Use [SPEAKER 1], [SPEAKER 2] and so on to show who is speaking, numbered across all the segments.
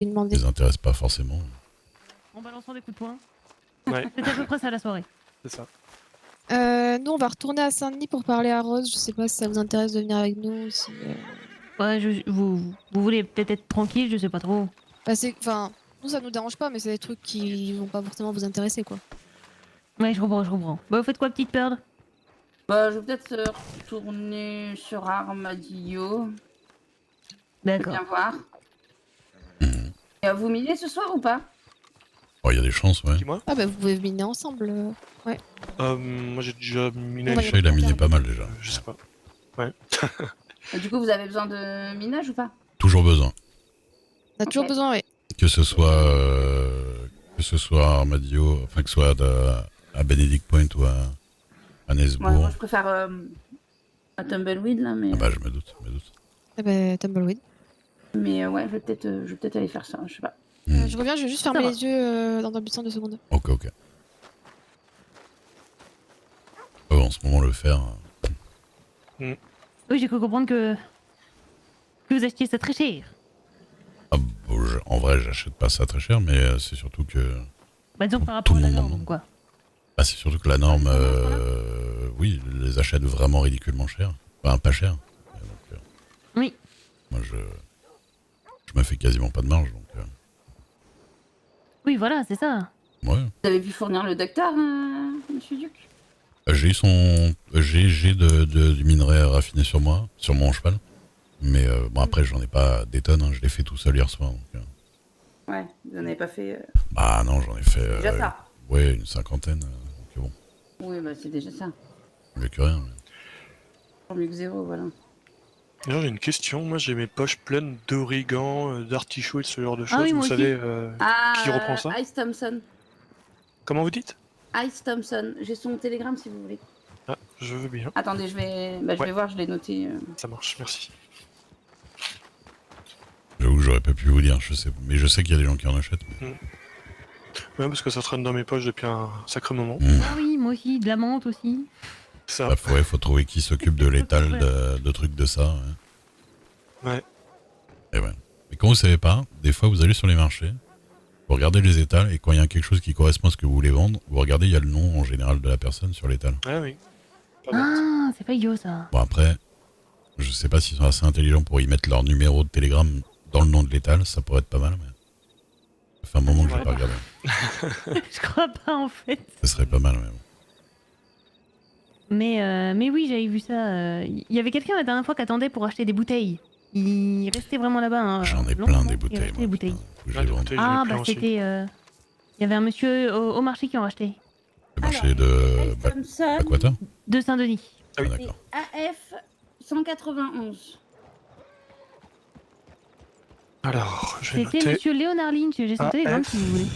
[SPEAKER 1] lui demander.
[SPEAKER 2] les intéresse pas forcément.
[SPEAKER 3] En balançant des coups de poing.
[SPEAKER 4] Ouais,
[SPEAKER 3] C'était à peu près ça la soirée.
[SPEAKER 4] c'est ça.
[SPEAKER 1] Nous, on va retourner à Saint-Denis pour parler à Rose. Je sais pas si ça vous intéresse de venir avec nous. Si,
[SPEAKER 3] Ouais, vous voulez peut-être être tranquille, je sais pas trop.
[SPEAKER 1] bah, enfin, nous, ça nous dérange pas, mais c'est des trucs qui vont pas forcément vous intéresser, quoi.
[SPEAKER 3] Ouais, je comprends. Bah, vous faites quoi, petite Pearl?
[SPEAKER 5] Bah, je vais peut-être retourner sur Armadillo.
[SPEAKER 3] D'accord.
[SPEAKER 5] Bien voir. Et vous minez ce soir ou pas?
[SPEAKER 2] Oh, il y a des chances, ouais.
[SPEAKER 4] Dis-moi.
[SPEAKER 1] Ah bah, vous pouvez miner ensemble.
[SPEAKER 4] Moi j'ai déjà miné.
[SPEAKER 1] On va y
[SPEAKER 2] Chat, il a miné pas mal déjà.
[SPEAKER 4] Je sais pas.
[SPEAKER 5] Du coup, vous avez besoin de minage ou pas?
[SPEAKER 2] Toujours besoin.
[SPEAKER 1] On a toujours
[SPEAKER 5] Ok.
[SPEAKER 1] besoin, oui.
[SPEAKER 2] Que ce soit à Armadillo, enfin que ce soit à Benedict Point ou à Nesbourg.
[SPEAKER 5] Ouais, moi, je préfère à Tumbleweed, là, mais...
[SPEAKER 2] Ah bah je me doute.
[SPEAKER 1] Ah bah, Tumbleweed.
[SPEAKER 5] Mais ouais, je vais peut-être aller faire ça, je sais pas.
[SPEAKER 1] Je reviens, je vais juste fermer
[SPEAKER 5] va.
[SPEAKER 1] les yeux dans un buisson 2 secondes.
[SPEAKER 2] Ok. En ce moment le faire.
[SPEAKER 3] Oui, j'ai cru comprendre que vous achetiez ça très cher.
[SPEAKER 2] Ah, bon, en vrai j'achète pas ça très cher, mais c'est surtout que.
[SPEAKER 3] Bah, disons par
[SPEAKER 2] Tout
[SPEAKER 3] rapport à
[SPEAKER 2] le
[SPEAKER 3] la
[SPEAKER 2] monde
[SPEAKER 3] norme,
[SPEAKER 2] en
[SPEAKER 3] quoi.
[SPEAKER 2] Ah, c'est surtout que la norme, oui, les achète vraiment ridiculement cher. Enfin, pas cher. Et donc,
[SPEAKER 3] Oui.
[SPEAKER 2] moi, je me fais quasiment pas de marge, donc.
[SPEAKER 3] Oui, voilà, c'est ça.
[SPEAKER 2] Ouais.
[SPEAKER 5] Vous avez pu fournir le docteur, monsieur Duc?
[SPEAKER 2] J'ai eu du minerai raffiné sur moi, sur mon cheval. Mais bon, après, j'en ai pas des tonnes, hein, je l'ai fait tout seul hier soir. Donc,
[SPEAKER 5] Ouais, vous en avez pas fait...
[SPEAKER 2] Bah non, j'en ai fait.
[SPEAKER 5] déjà ça.
[SPEAKER 2] Ouais, une cinquantaine. Donc bon,
[SPEAKER 5] Oui, bah c'est déjà ça.
[SPEAKER 2] mieux que rien.
[SPEAKER 5] Mieux que zéro, voilà.
[SPEAKER 4] D'ailleurs j'ai une question. Moi j'ai mes poches pleines d'origan, d'artichauts et de ce genre de choses.
[SPEAKER 3] oui,
[SPEAKER 4] vous
[SPEAKER 3] moi
[SPEAKER 4] savez
[SPEAKER 5] Ah,
[SPEAKER 4] qui reprend ça?
[SPEAKER 5] Ice Thompson.
[SPEAKER 4] Comment vous dites?
[SPEAKER 5] Ice Thompson. J'ai son télégramme si vous voulez.
[SPEAKER 4] Ah, je veux bien.
[SPEAKER 5] Attendez, je vais
[SPEAKER 4] Ouais.
[SPEAKER 5] voir, je l'ai noté.
[SPEAKER 4] Ça marche, merci.
[SPEAKER 2] J'avoue que j'aurais pas pu vous dire, mais je sais qu'il y a des gens qui en achètent. Mais...
[SPEAKER 4] Ouais, parce que ça traîne dans mes poches depuis un sacré moment.
[SPEAKER 3] Ah oui, moi aussi, de la menthe aussi.
[SPEAKER 4] Ça.
[SPEAKER 2] Bah, faut trouver qui s'occupe de l'étal de trucs de ça.
[SPEAKER 4] Ouais.
[SPEAKER 2] Et ouais. Mais quand vous savez pas, des fois vous allez sur les marchés, vous regardez les étals et quand il y a quelque chose qui correspond à ce que vous voulez vendre, vous regardez, il y a le nom en général de la personne sur l'étal.
[SPEAKER 4] Ah oui. Pas bête.
[SPEAKER 3] Ah, c'est pas idiot ça.
[SPEAKER 2] Bon après, je sais pas s'ils sont assez intelligents pour y mettre leur numéro de télégramme dans le nom de l'étal, ça pourrait être pas mal, mais ça fait un moment que j'ai pas regardé.
[SPEAKER 3] Je crois pas en fait.
[SPEAKER 2] Ça serait pas mal, mais bon.
[SPEAKER 3] Mais oui, j'avais vu ça. Il y avait quelqu'un la dernière fois qui attendait pour acheter des bouteilles. Il restait vraiment là-bas. Hein,
[SPEAKER 2] J'en ai
[SPEAKER 3] longtemps,
[SPEAKER 2] plein des
[SPEAKER 3] il
[SPEAKER 2] bouteilles.
[SPEAKER 3] restait
[SPEAKER 2] Moi,
[SPEAKER 3] des bouteilles.
[SPEAKER 2] putain, faut que je
[SPEAKER 4] Ah,
[SPEAKER 2] les
[SPEAKER 4] des
[SPEAKER 2] vende.
[SPEAKER 4] bouteilles,
[SPEAKER 3] Ah,
[SPEAKER 4] j'en ai plein
[SPEAKER 3] bah
[SPEAKER 4] aussi.
[SPEAKER 3] c'était. Il y avait un monsieur au marché qui en rachetait.
[SPEAKER 2] Le marché de
[SPEAKER 5] Ice Thompson,
[SPEAKER 2] Aquata.
[SPEAKER 3] De Saint-Denis.
[SPEAKER 2] Ah,
[SPEAKER 4] oui.
[SPEAKER 2] d'accord.
[SPEAKER 5] AF 191.
[SPEAKER 4] Alors, je vais
[SPEAKER 3] C'était
[SPEAKER 4] noter
[SPEAKER 3] monsieur Léonard Lynch. J'ai son
[SPEAKER 4] Ah,
[SPEAKER 3] télégramme
[SPEAKER 4] F.
[SPEAKER 3] si vous voulez.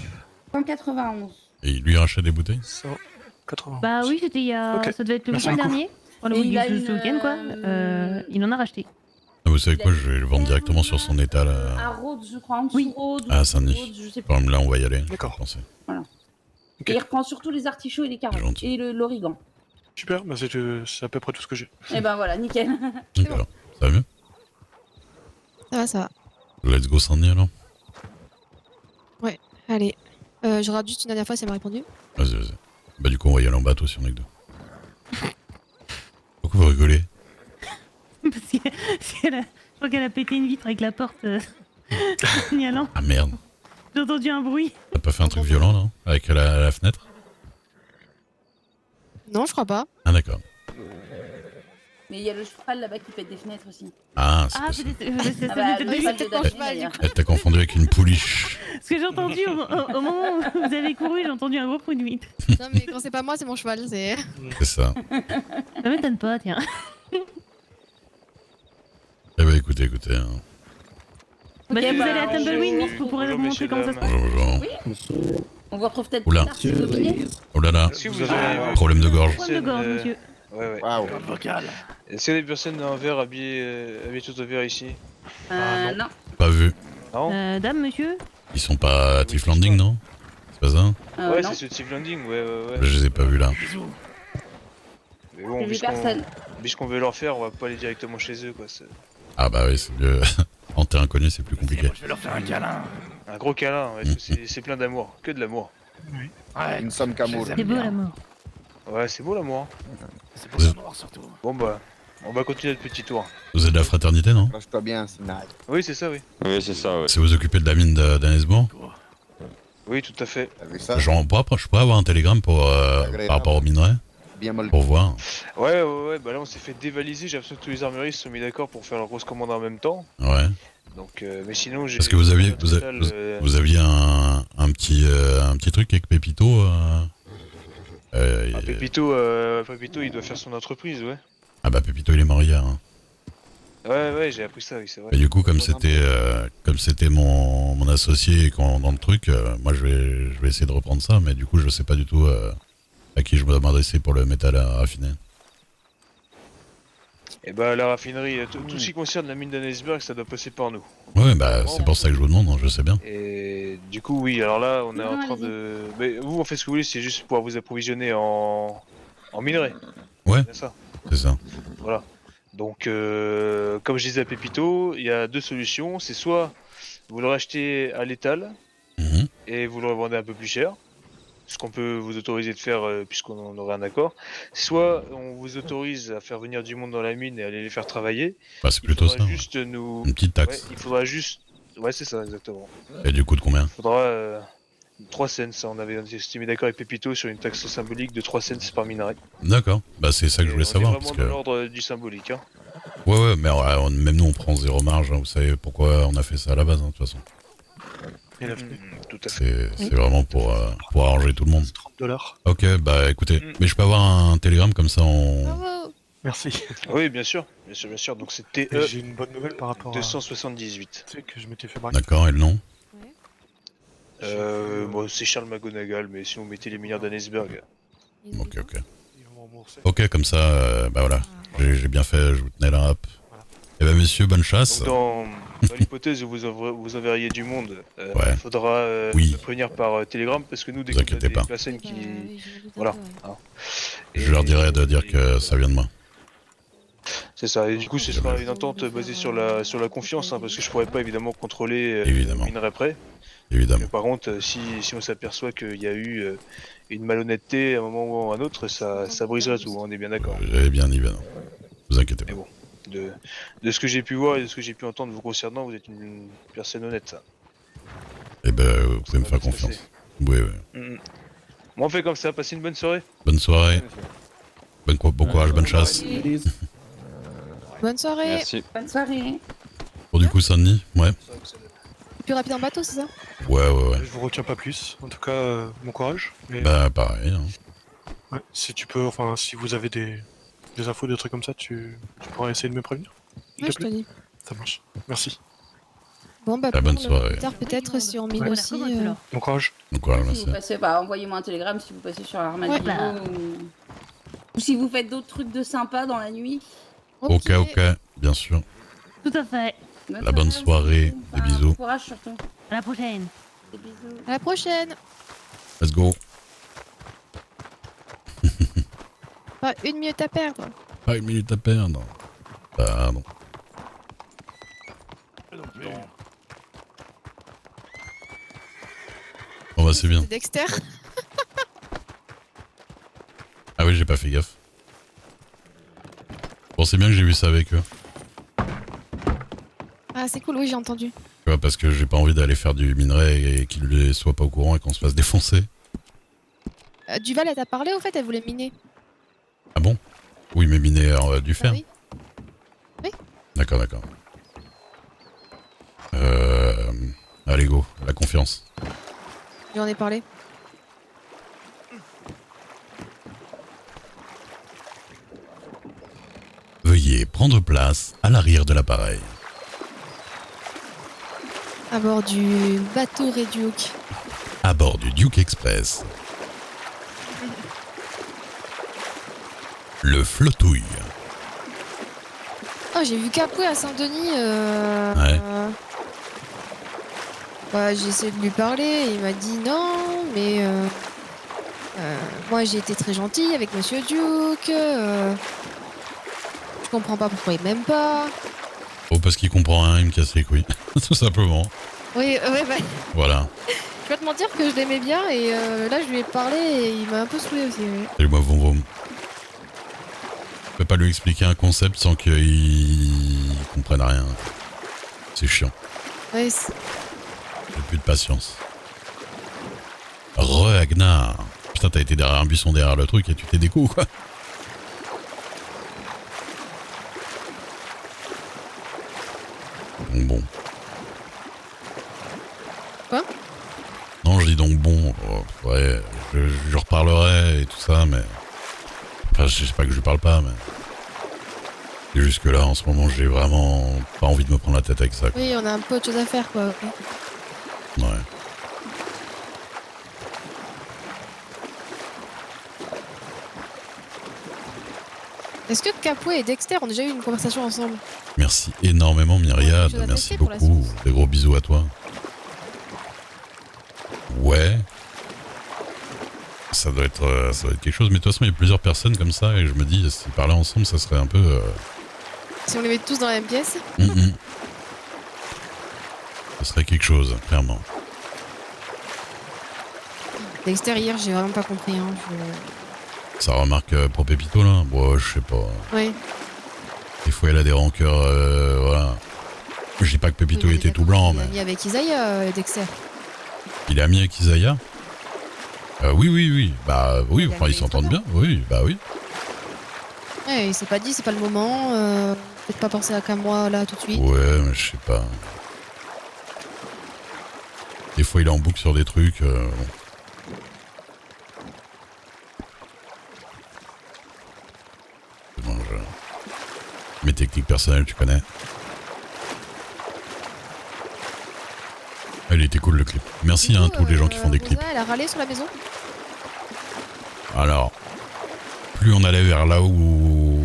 [SPEAKER 5] 191.
[SPEAKER 2] Et il lui rachète des bouteilles
[SPEAKER 4] 180.
[SPEAKER 3] Bah oui, c'était il y a.
[SPEAKER 4] Ok.
[SPEAKER 3] Ça devait être le
[SPEAKER 4] Merci
[SPEAKER 3] week-end
[SPEAKER 4] beaucoup.
[SPEAKER 3] dernier. Enfin,
[SPEAKER 5] Et
[SPEAKER 3] le
[SPEAKER 5] il a
[SPEAKER 3] ce week-end quoi. Il en a racheté.
[SPEAKER 2] Ah, vous savez quoi, je vais le vendre directement sur son étal.
[SPEAKER 5] À Rhodes, je crois. En dessous
[SPEAKER 3] Oui.
[SPEAKER 5] Rhodes,
[SPEAKER 2] Ah, Saint-Denis.
[SPEAKER 5] Rhodes, je sais plus.
[SPEAKER 2] Quand même, là, on va y aller.
[SPEAKER 4] D'accord.
[SPEAKER 2] je pensais.
[SPEAKER 4] Ok.
[SPEAKER 5] Et il reprend surtout les artichauts et les carottes.
[SPEAKER 2] Gentil.
[SPEAKER 5] Et l'origan.
[SPEAKER 4] Super, bah c'est à peu près tout ce que j'ai.
[SPEAKER 5] Et ben voilà, nickel.
[SPEAKER 2] Donc, alors, ça va mieux?
[SPEAKER 1] Ça va.
[SPEAKER 2] Let's go Saint-Denis alors?
[SPEAKER 1] Allez. Je regarde juste une dernière fois si elle m'a répondu.
[SPEAKER 2] Vas-y. Bah, du coup, on va y aller en bateau si on est que deux. Pourquoi vous rigolez?
[SPEAKER 3] Parce que je crois qu'elle a pété une vitre avec la porte en signalant.
[SPEAKER 2] Ah merde.
[SPEAKER 3] J'ai entendu un bruit.
[SPEAKER 2] T'as pas fait un truc violent, non? Avec la fenêtre?
[SPEAKER 1] Non, je crois pas.
[SPEAKER 2] Ah, d'accord.
[SPEAKER 5] Mais il y a le cheval là-bas qui pète des fenêtres aussi.
[SPEAKER 2] Ah, c'est
[SPEAKER 3] Ah,
[SPEAKER 2] possible.
[SPEAKER 3] peut-être. Ça
[SPEAKER 5] Ah bah,
[SPEAKER 3] peut-être
[SPEAKER 5] le
[SPEAKER 3] lui.
[SPEAKER 5] cheval de
[SPEAKER 1] peut-être mon
[SPEAKER 5] Daphné,
[SPEAKER 1] cheval,
[SPEAKER 5] d'ailleurs.
[SPEAKER 2] Elle t'a confondu avec une pouliche.
[SPEAKER 3] Ce que j'ai entendu au moment où vous avez couru, j'ai entendu un gros bruit de vitre.
[SPEAKER 1] Non, mais quand c'est pas moi, c'est mon cheval. C'est.
[SPEAKER 2] C'est ça.
[SPEAKER 3] Ça m'étonne pas, tiens.
[SPEAKER 2] Eh bah, écoutez. Hein.
[SPEAKER 3] Bah, si vous
[SPEAKER 5] bah,
[SPEAKER 3] allez à Tumbleweed, Miss, vous pourrez
[SPEAKER 6] Bonjour,
[SPEAKER 3] vous montrer
[SPEAKER 6] messieurs,
[SPEAKER 3] comment ça se passe.
[SPEAKER 2] Bonjour.
[SPEAKER 5] On vous retrouve peut-être
[SPEAKER 2] Oula.
[SPEAKER 5] plus tard si vous voulez.
[SPEAKER 2] Oh là là.
[SPEAKER 6] Est-ce que vous avez
[SPEAKER 2] Problème de gorge.
[SPEAKER 3] Point de gorge, monsieur.
[SPEAKER 6] Ouais.
[SPEAKER 7] Waouh.
[SPEAKER 6] Est-ce qu'il y a des personnes en vert habillées tout en vert ici?
[SPEAKER 5] Non.
[SPEAKER 2] Pas vu.
[SPEAKER 6] Non.
[SPEAKER 3] Dame, monsieur.
[SPEAKER 2] Ils sont pas à Tiff Landing, non? C'est pas ça?
[SPEAKER 6] Ouais,
[SPEAKER 5] Non.
[SPEAKER 6] c'est ce Tiff Landing, ouais.
[SPEAKER 2] Je les ai pas vus là.
[SPEAKER 6] Mais bon,
[SPEAKER 5] J'ai vu personne.
[SPEAKER 6] puisqu'on veut leur faire, on va pas aller directement chez eux, quoi.
[SPEAKER 2] Ah bah oui, c'est mieux. En terrain inconnu, c'est plus compliqué.
[SPEAKER 7] Je vais leur faire un câlin.
[SPEAKER 6] Un gros câlin, ouais, c'est plein d'amour, que de l'amour.
[SPEAKER 7] Ouais, nous sommes qu'amour.
[SPEAKER 3] C'est beau l'amour.
[SPEAKER 6] Ouais, c'est beau l'amour.
[SPEAKER 8] C'est beau ce noir surtout.
[SPEAKER 6] Bon bah, on va continuer notre petit tour.
[SPEAKER 2] Vous êtes de la fraternité, non?
[SPEAKER 7] Lâche-toi bien, Sinai.
[SPEAKER 6] Oui, c'est ça, oui.
[SPEAKER 9] Oui, c'est ça, ouais.
[SPEAKER 2] Si vous occupez de la mine d'Anesbourg,
[SPEAKER 6] Oui, tout à fait.
[SPEAKER 7] T'as vu ça?
[SPEAKER 2] je pourrais avoir un télégramme pour, par rapport au minerai,
[SPEAKER 7] Bien mollo.
[SPEAKER 2] pour voir.
[SPEAKER 6] Ouais, bah là on s'est fait dévaliser, j'ai l'impression que tous les armureries se sont mis d'accord pour faire leur grosse commande en même temps.
[SPEAKER 2] Ouais.
[SPEAKER 6] Donc, mais sinon j'ai...
[SPEAKER 2] Parce que vous aviez,
[SPEAKER 6] au total,
[SPEAKER 2] vous aviez un petit truc avec Pépito.
[SPEAKER 6] Pépito, il doit faire son entreprise, ouais.
[SPEAKER 2] Ah bah Pépito il est mort hier. Hein.
[SPEAKER 6] Ouais, j'ai appris ça, oui, c'est vrai.
[SPEAKER 2] Et du coup comme c'était mon associé dans le truc, moi je vais essayer de reprendre ça, mais du coup je sais pas du tout à qui je dois m'adresser pour le métal à raffiner.
[SPEAKER 6] Et bah la raffinerie, tout ce qui concerne la mine d'Annesburg, ça doit passer par nous.
[SPEAKER 2] Ouais bah c'est pour ça que je vous demande, hein, je sais bien.
[SPEAKER 6] Et du coup, oui, alors là, on est en train de... Mais vous, en fait, ce que vous voulez, c'est juste pouvoir vous approvisionner en minerai.
[SPEAKER 2] Ouais.
[SPEAKER 6] C'est ça.
[SPEAKER 2] C'est ça.
[SPEAKER 6] Voilà. Donc, comme je disais à Pépito, il y a deux solutions. C'est soit vous le rachetez à l'étal
[SPEAKER 2] Mhm.
[SPEAKER 6] et vous le revendez un peu plus cher, ce qu'on peut vous autoriser de faire puisqu'on aurait un accord. Soit on vous autorise à faire venir du monde dans la mine et aller les faire travailler.
[SPEAKER 2] Bah c'est
[SPEAKER 6] Il
[SPEAKER 2] plutôt
[SPEAKER 6] faudra
[SPEAKER 2] ça. Ouais.
[SPEAKER 6] juste nous...
[SPEAKER 2] Une petite
[SPEAKER 6] Ouais,
[SPEAKER 2] taxe.
[SPEAKER 6] il faudra juste... Ouais, c'est ça, exactement.
[SPEAKER 2] Et du coup de combien?
[SPEAKER 6] Il faudra 3 cents, ça. On avait estimé d'accord avec Pépito sur une taxe symbolique de 3 cents par minerai.
[SPEAKER 2] D'accord. Bah c'est ça que je voulais
[SPEAKER 6] On
[SPEAKER 2] savoir.
[SPEAKER 6] est
[SPEAKER 2] Parce
[SPEAKER 6] vraiment
[SPEAKER 2] que...
[SPEAKER 6] dans l'ordre du symbolique. Hein.
[SPEAKER 2] Ouais, mais même nous on prend zéro marge, hein, vous savez pourquoi on a fait ça à la base, hein, de toute façon.
[SPEAKER 4] Et l'avenue.
[SPEAKER 6] Tout à fait.
[SPEAKER 2] C'est vraiment pour arranger tout le monde.
[SPEAKER 4] 30$.
[SPEAKER 2] Ok, bah écoutez, mais je peux avoir un télégramme comme ça
[SPEAKER 1] Bravo.
[SPEAKER 4] Merci.
[SPEAKER 6] Oui, bien sûr. Donc c'est
[SPEAKER 4] Et
[SPEAKER 6] TE
[SPEAKER 4] j'ai une bonne nouvelle par rapport à...
[SPEAKER 6] 278.
[SPEAKER 4] Tu sais que je m'étais fait braquer.
[SPEAKER 2] D'accord, et le nom?
[SPEAKER 6] Bon, c'est Charles McGonagall, mais si on mettait les milliards d'Annesburg.
[SPEAKER 2] Ok.
[SPEAKER 4] Ils vont me rembourser.
[SPEAKER 2] Ok, comme ça, bah voilà, j'ai bien fait, je vous tenais la rap.
[SPEAKER 4] Voilà.
[SPEAKER 2] Eh ben messieurs, bonne chasse.
[SPEAKER 6] Donc dans l'hypothèse où vous enverriez du monde,
[SPEAKER 2] Ouais.
[SPEAKER 6] il faudra
[SPEAKER 2] Oui.
[SPEAKER 6] me prévenir par télégramme parce que nous, dès
[SPEAKER 2] Vous
[SPEAKER 6] qu'on a
[SPEAKER 2] inquiétez
[SPEAKER 6] des
[SPEAKER 2] pas.
[SPEAKER 6] personnes qui...
[SPEAKER 1] Bah, oui, je me doute un
[SPEAKER 6] Voilà.
[SPEAKER 1] peu, ouais.
[SPEAKER 6] Hein.
[SPEAKER 2] Je leur dirai de dire que ça vient de moi.
[SPEAKER 6] C'est ça, et du coup ce sera une entente basée sur la confiance, hein, parce que je pourrais pas évidemment contrôler
[SPEAKER 2] Évidemment.
[SPEAKER 6] minerai près.
[SPEAKER 2] Évidemment.
[SPEAKER 6] Mais par contre, si on s'aperçoit qu'il y a eu une malhonnêteté à un moment ou à un autre, ça briserait tout, on est bien d'accord.
[SPEAKER 2] J'avais bien dit, ben non. Vous inquiétez pas.
[SPEAKER 6] Mais bon, de ce que j'ai pu voir et de ce que j'ai pu entendre vous concernant, vous êtes une personne honnête, ça.
[SPEAKER 2] Eh ben, vous pouvez me
[SPEAKER 6] Ça
[SPEAKER 2] faire
[SPEAKER 6] va bien se
[SPEAKER 2] confiance. Oui.
[SPEAKER 6] Mhm. Bon, on fait comme ça, passez une bonne soirée.
[SPEAKER 2] Bonne soirée. Bon courage, bonne chasse.
[SPEAKER 1] Bonne soirée.
[SPEAKER 9] Merci.
[SPEAKER 5] Bonne soirée.
[SPEAKER 2] Pour du coup, Saint-Denis? Ouais.
[SPEAKER 1] Plus rapide en bateau, c'est ça?
[SPEAKER 2] Ouais.
[SPEAKER 4] Je vous retiens pas plus. En tout cas, bon courage. Mais
[SPEAKER 2] Bah, pareil. Hein.
[SPEAKER 4] ouais, si tu peux, enfin, si vous avez des infos, des trucs comme ça, tu pourras essayer de me prévenir. S'il
[SPEAKER 1] Ouais,
[SPEAKER 4] te
[SPEAKER 1] je te
[SPEAKER 4] plaît.
[SPEAKER 1] dis.
[SPEAKER 4] Ça marche. Merci.
[SPEAKER 1] Bon, bah,
[SPEAKER 2] Ah, bonne
[SPEAKER 1] pour le
[SPEAKER 2] soirée.
[SPEAKER 1] plus tard, peut-être, si on mine
[SPEAKER 3] Ouais,
[SPEAKER 1] aussi.
[SPEAKER 3] comment alors
[SPEAKER 4] Bon courage.
[SPEAKER 2] Bon courage,
[SPEAKER 5] Si
[SPEAKER 2] merci.
[SPEAKER 5] vous passez, bah, envoyez-moi un télégramme si vous passez sur Armadillo.
[SPEAKER 1] Ouais, bah.
[SPEAKER 5] Ou si vous faites d'autres trucs de sympa dans la nuit.
[SPEAKER 2] Ok, bien sûr.
[SPEAKER 3] Tout à fait.
[SPEAKER 2] La bonne soirée, des bisous.
[SPEAKER 5] Bon courage surtout.
[SPEAKER 3] À la prochaine.
[SPEAKER 5] Des bisous.
[SPEAKER 1] À la prochaine.
[SPEAKER 2] Let's go.
[SPEAKER 1] Pas une minute à perdre.
[SPEAKER 2] Pas une minute à perdre. Pardon. Bon bah c'est bien.
[SPEAKER 1] C'est Dexter.
[SPEAKER 2] Ah oui, j'ai pas fait gaffe. Bon, c'est bien que j'ai vu ça avec eux.
[SPEAKER 1] Ah, c'est cool, oui, j'ai entendu.
[SPEAKER 2] Tu vois, parce que j'ai pas envie d'aller faire du minerai et qu'ils ne soient pas au courant et qu'on se fasse défoncer.
[SPEAKER 1] Duval, elle t'a parlé au fait, elle voulait miner.
[SPEAKER 2] Ah bon? Oui, mais miner du fer.
[SPEAKER 1] Ah oui.
[SPEAKER 2] D'accord. Allez, go, la confiance.
[SPEAKER 1] Je lui en ai parlé.
[SPEAKER 2] Veuillez prendre place à l'arrière de l'appareil.
[SPEAKER 1] À bord du bateau Red Duke.
[SPEAKER 2] À bord du Duke Express. Le flottouille.
[SPEAKER 1] Oh, j'ai vu Capoué à Saint-Denis.
[SPEAKER 2] Ouais.
[SPEAKER 1] Ouais, j'ai essayé de lui parler. Il m'a dit non, mais moi j'ai été très gentille avec Monsieur Duke. Je comprends pas pourquoi il m'aime pas.
[SPEAKER 2] Oh, parce qu'il comprend rien, il me casse les couilles. Tout simplement.
[SPEAKER 1] Oui, ouais, bah,
[SPEAKER 2] Voilà.
[SPEAKER 1] je vais te mentir que je l'aimais bien et là je lui ai parlé et il m'a un peu saoulé aussi. Ouais.
[SPEAKER 2] Salut-moi, Vroom Vroom. Je peux pas lui expliquer un concept sans qu'il comprenne rien. C'est chiant.
[SPEAKER 1] Ouais,
[SPEAKER 2] J'ai plus de patience. Agnar. Putain, t'as été derrière un buisson derrière le truc et tu t'es déco ou quoi? Donc bon.
[SPEAKER 1] Quoi?
[SPEAKER 2] Non, je dis donc bon. Ouais, je reparlerai et tout ça, mais... Enfin, je sais pas que je lui parle pas, mais... Et jusque là, en ce moment, j'ai vraiment pas envie de me prendre la tête avec ça, quoi.
[SPEAKER 1] oui, on a un peu autre chose à faire quoi.
[SPEAKER 2] Ouais.
[SPEAKER 1] Est-ce que Capoué et Dexter ont déjà eu une conversation ensemble?
[SPEAKER 2] Merci énormément, Myriade.
[SPEAKER 1] Tu vas
[SPEAKER 2] Merci
[SPEAKER 1] tester pour la
[SPEAKER 2] beaucoup.
[SPEAKER 1] sauce.
[SPEAKER 2] Des gros bisous à toi. Ouais. Ça doit être quelque chose. Mais de toute façon, il y a plusieurs personnes comme ça. Et je me dis, si parler ensemble, ça serait un peu...
[SPEAKER 1] Si on les met tous dans la même pièce?
[SPEAKER 2] Ce serait quelque chose, clairement.
[SPEAKER 1] Dexter hier, j'ai vraiment pas compris. Hein.
[SPEAKER 2] Ça remarque pour Pépito, là. Bon, je sais pas.
[SPEAKER 1] Oui.
[SPEAKER 2] Des fois, elle a des rancœurs, voilà. Je dis pas que Pépito
[SPEAKER 1] Oui,
[SPEAKER 2] était
[SPEAKER 1] d'accord.
[SPEAKER 2] tout blanc,
[SPEAKER 1] Il
[SPEAKER 2] mais...
[SPEAKER 1] est ami avec Isaiah, Dexter.
[SPEAKER 2] Il est ami avec Isaiah. Oui. Bah oui,
[SPEAKER 1] Il a
[SPEAKER 2] enfin, ils
[SPEAKER 1] mis
[SPEAKER 2] s'entendent
[SPEAKER 1] très
[SPEAKER 2] bien. Oui, bah oui.
[SPEAKER 1] Ouais, il s'est pas dit, c'est pas le moment. Peut-être pas penser qu'à moi là tout de suite.
[SPEAKER 2] Ouais, mais je sais pas. Des fois, il est en boucle sur des trucs. Bon. C'est bon, mes techniques personnelles, tu connais. Il était cool le clip. Merci
[SPEAKER 1] Du
[SPEAKER 2] à
[SPEAKER 1] coup,
[SPEAKER 2] tous les gens qui font des clips.
[SPEAKER 1] Rosa, elle a râlé sur la maison.
[SPEAKER 2] Alors, plus on allait vers là où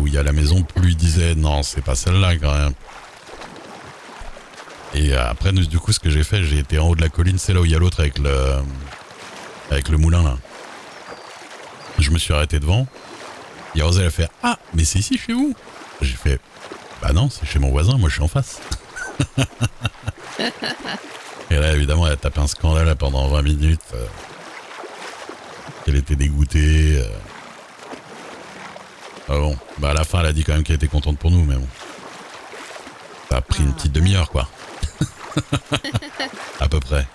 [SPEAKER 2] il y a la maison, plus il disait non, c'est pas celle-là quand même. Et après, du coup, ce que j'ai fait, j'ai été en haut de la colline, c'est là où il y a l'autre avec le moulin là. Je me suis arrêté devant. Et Rosa, elle a fait ah, mais c'est ici chez vous. J'ai fait bah non, c'est chez mon voisin, moi je suis en face. Et là, évidemment, elle a tapé un scandale là, pendant 20 minutes. Elle était dégoûtée. Ah bon, bah à la fin, elle a dit quand même qu'elle était contente pour nous, mais bon. Ça a pris une petite demi-heure, quoi. À peu près.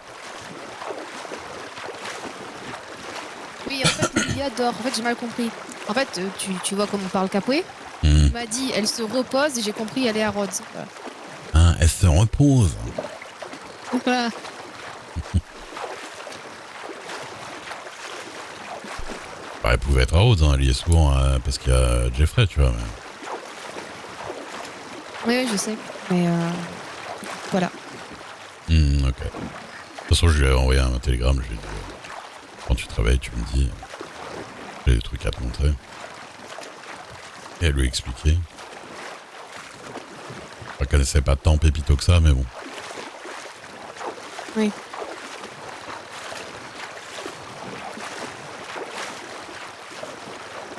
[SPEAKER 1] Oui, en fait, il adore. En fait, j'ai mal compris. En fait, tu vois comment parle Capoué.
[SPEAKER 2] Hmm.
[SPEAKER 1] Il m'a dit, elle se repose et j'ai compris, elle est à Rhodes. Voilà.
[SPEAKER 2] Hein, elle se repose.
[SPEAKER 1] Voilà.
[SPEAKER 2] Bah, elle pouvait être à Rhodes, hein. Elle y est souvent parce qu'il y a Jeffrey, tu vois. Mais...
[SPEAKER 1] Oui, je sais. Mais voilà.
[SPEAKER 2] Ok. De toute façon, je lui ai envoyé un télégramme. Je lui ai dit quand tu travailles, tu me dis. J'ai des trucs à te montrer. Et elle lui a expliqué. Elle connaissait pas tant Pépito que ça, mais bon.
[SPEAKER 1] Oui.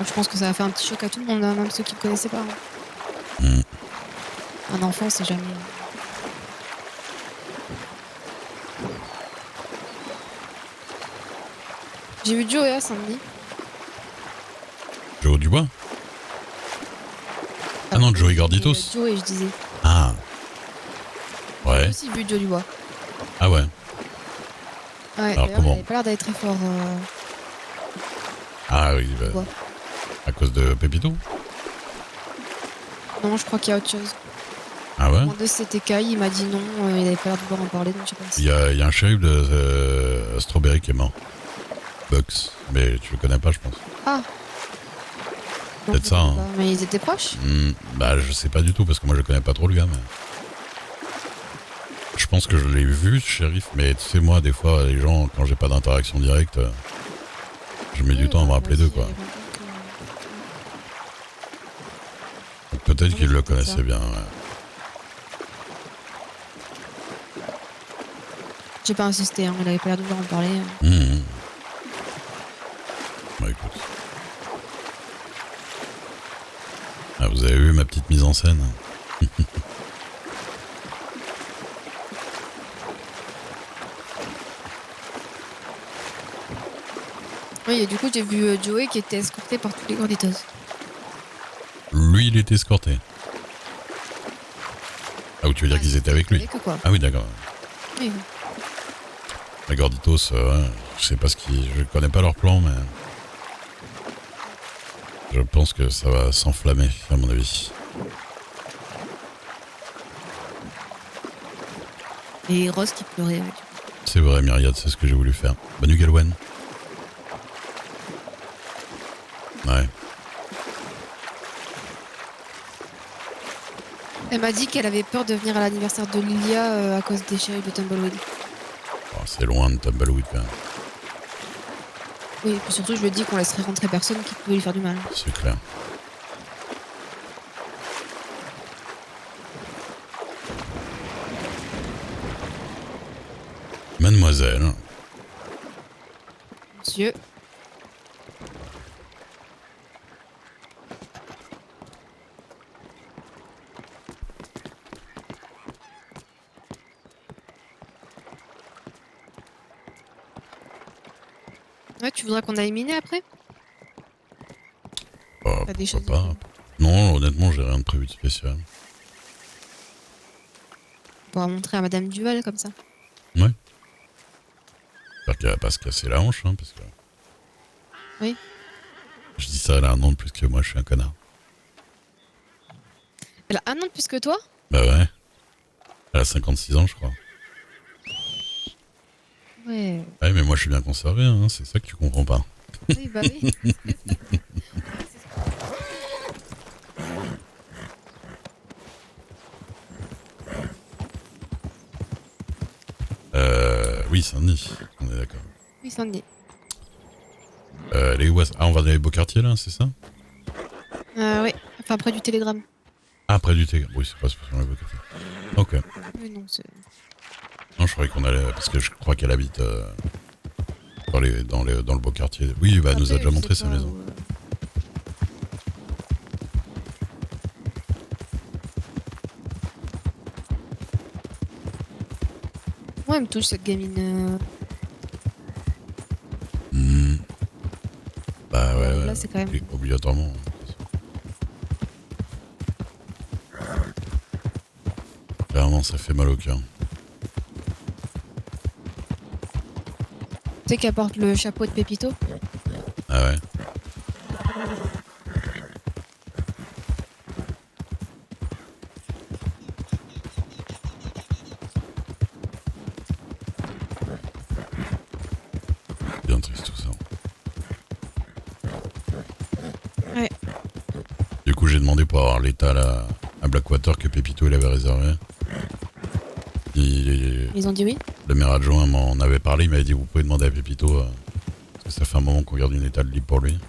[SPEAKER 1] Je pense que ça a fait un petit choc à tout le monde, hein, même ceux qui ne connaissaient pas. Hein. Un enfant, c'est jamais... J'ai vu Joe samedi.
[SPEAKER 2] Joe Dubois. Ah non, Joey Gorditos.
[SPEAKER 1] Joe et je disais.
[SPEAKER 2] Ah.
[SPEAKER 1] J'ai
[SPEAKER 2] Ouais.
[SPEAKER 1] aussi vu Joe Dubois.
[SPEAKER 2] Ah ouais.
[SPEAKER 1] Ouais,
[SPEAKER 2] Alors,
[SPEAKER 1] d'ailleurs,
[SPEAKER 2] comment
[SPEAKER 1] il avait pas l'air d'aller très fort.
[SPEAKER 2] Ah oui, bah,
[SPEAKER 1] Dubois.
[SPEAKER 2] à cause de Pépito.
[SPEAKER 1] Non, je crois qu'il y a autre chose.
[SPEAKER 2] Ah ouais.
[SPEAKER 1] J'ai demandé si c'était Kai, il m'a dit non, il avait pas l'air de vouloir en parler, donc je sais pas si...
[SPEAKER 2] Il y a un shérif de Strawberry qui est mort. Bucks. Mais tu le connais pas, je pense.
[SPEAKER 1] Ah. Non,
[SPEAKER 2] Peut-être
[SPEAKER 1] je
[SPEAKER 2] ça,
[SPEAKER 1] sais
[SPEAKER 2] hein.
[SPEAKER 1] pas. Mais ils étaient proches.
[SPEAKER 2] Bah je sais pas du tout parce que moi je connais pas trop le gars, mais... Je pense que je l'ai vu, ce shérif, mais tu sais, moi, des fois, les gens, quand j'ai pas d'interaction directe, je mets du temps à me rappeler d'eux, quoi. Donc, peut-être qu'il le connaissait bien, ouais.
[SPEAKER 1] J'ai pas insisté, hein, il avait pas l'air de vouloir en parler.
[SPEAKER 2] Bah écoute. Ah, vous avez vu ma petite mise en scène?
[SPEAKER 1] Oui, et du coup, j'ai vu Joey qui était escorté par tous les granditos.
[SPEAKER 2] Lui, il était escorté. Ah, ou tu veux dire qu'ils étaient avec lui?
[SPEAKER 1] Avec eux, quoi.
[SPEAKER 2] Ah oui, d'accord.
[SPEAKER 1] Oui.
[SPEAKER 2] Les Gorditos, ouais, je sais pas ce qui... Je connais pas leur plan, mais... Je pense que ça va s'enflammer, à mon avis.
[SPEAKER 1] Et Rose qui pleurait. Ouais.
[SPEAKER 2] C'est vrai, Myriade, c'est ce que j'ai voulu faire. Bonne Galwen. Ouais.
[SPEAKER 1] Elle m'a dit qu'elle avait peur de venir à l'anniversaire de Lilia à cause des chéris de Tumbleweed.
[SPEAKER 2] Oh, c'est loin de Tumbleweed, quand même.
[SPEAKER 1] Oui, et puis surtout, je lui ai dit qu'on laisserait rentrer personne qui pouvait lui faire du mal.
[SPEAKER 2] C'est clair. Mademoiselle.
[SPEAKER 1] Monsieur. Ouais, tu voudrais qu'on aille miner après?
[SPEAKER 2] Oh,
[SPEAKER 1] T'as des
[SPEAKER 2] pourquoi
[SPEAKER 1] choses
[SPEAKER 2] pas. Non, honnêtement, j'ai rien de prévu de spécial.
[SPEAKER 1] On pourra montrer à Madame Duval comme ça.
[SPEAKER 2] J'espère qu'elle va pas se casser la hanche, hein, parce que...
[SPEAKER 1] Oui.
[SPEAKER 2] Je dis ça, elle a un an de plus que moi, je suis un connard.
[SPEAKER 1] Elle a un an de plus que toi?
[SPEAKER 2] Bah ouais. Elle a 56 ans, je crois.
[SPEAKER 1] Ouais.
[SPEAKER 2] Ouais, mais moi, je suis bien conservé, hein, c'est ça que tu comprends pas.
[SPEAKER 1] Oui, bah oui.
[SPEAKER 2] Oui, Sandy, on est d'accord.
[SPEAKER 1] Oui, Sandy.
[SPEAKER 2] Les Ouest... Ah, on va dans les beaux quartiers, là, c'est ça?
[SPEAKER 1] Oui, enfin près du télégramme.
[SPEAKER 2] Ah, près du Télégramme. Oui, c'est pas spécialement les beaux quartiers. Ok.
[SPEAKER 1] Oui, non, c'est...
[SPEAKER 2] Non, je croyais qu'on allait... Parce que je crois qu'elle habite dans le beau quartier. Oui, bah, elle nous a déjà montré sa maison.
[SPEAKER 1] Moi, elle me touche cette gamine.
[SPEAKER 2] Hmm. Bah ouais,
[SPEAKER 1] Là,
[SPEAKER 2] ouais.
[SPEAKER 1] c'est quand même...
[SPEAKER 2] Obligatoirement. Clairement, ça fait mal au cœur.
[SPEAKER 1] Tu sais qu'elle porte le chapeau de Pépito?
[SPEAKER 2] Ah ouais. Bien triste tout ça.
[SPEAKER 1] Ouais.
[SPEAKER 2] Du coup, j'ai demandé pour avoir l'étal à Blackwater que Pépito il avait réservé.
[SPEAKER 1] Ils ont dit oui?
[SPEAKER 2] Le maire adjoint m'en avait parlé, il m'avait dit vous pouvez demander à Pépito parce que ça fait un moment qu'on garde une étale libre pour lui.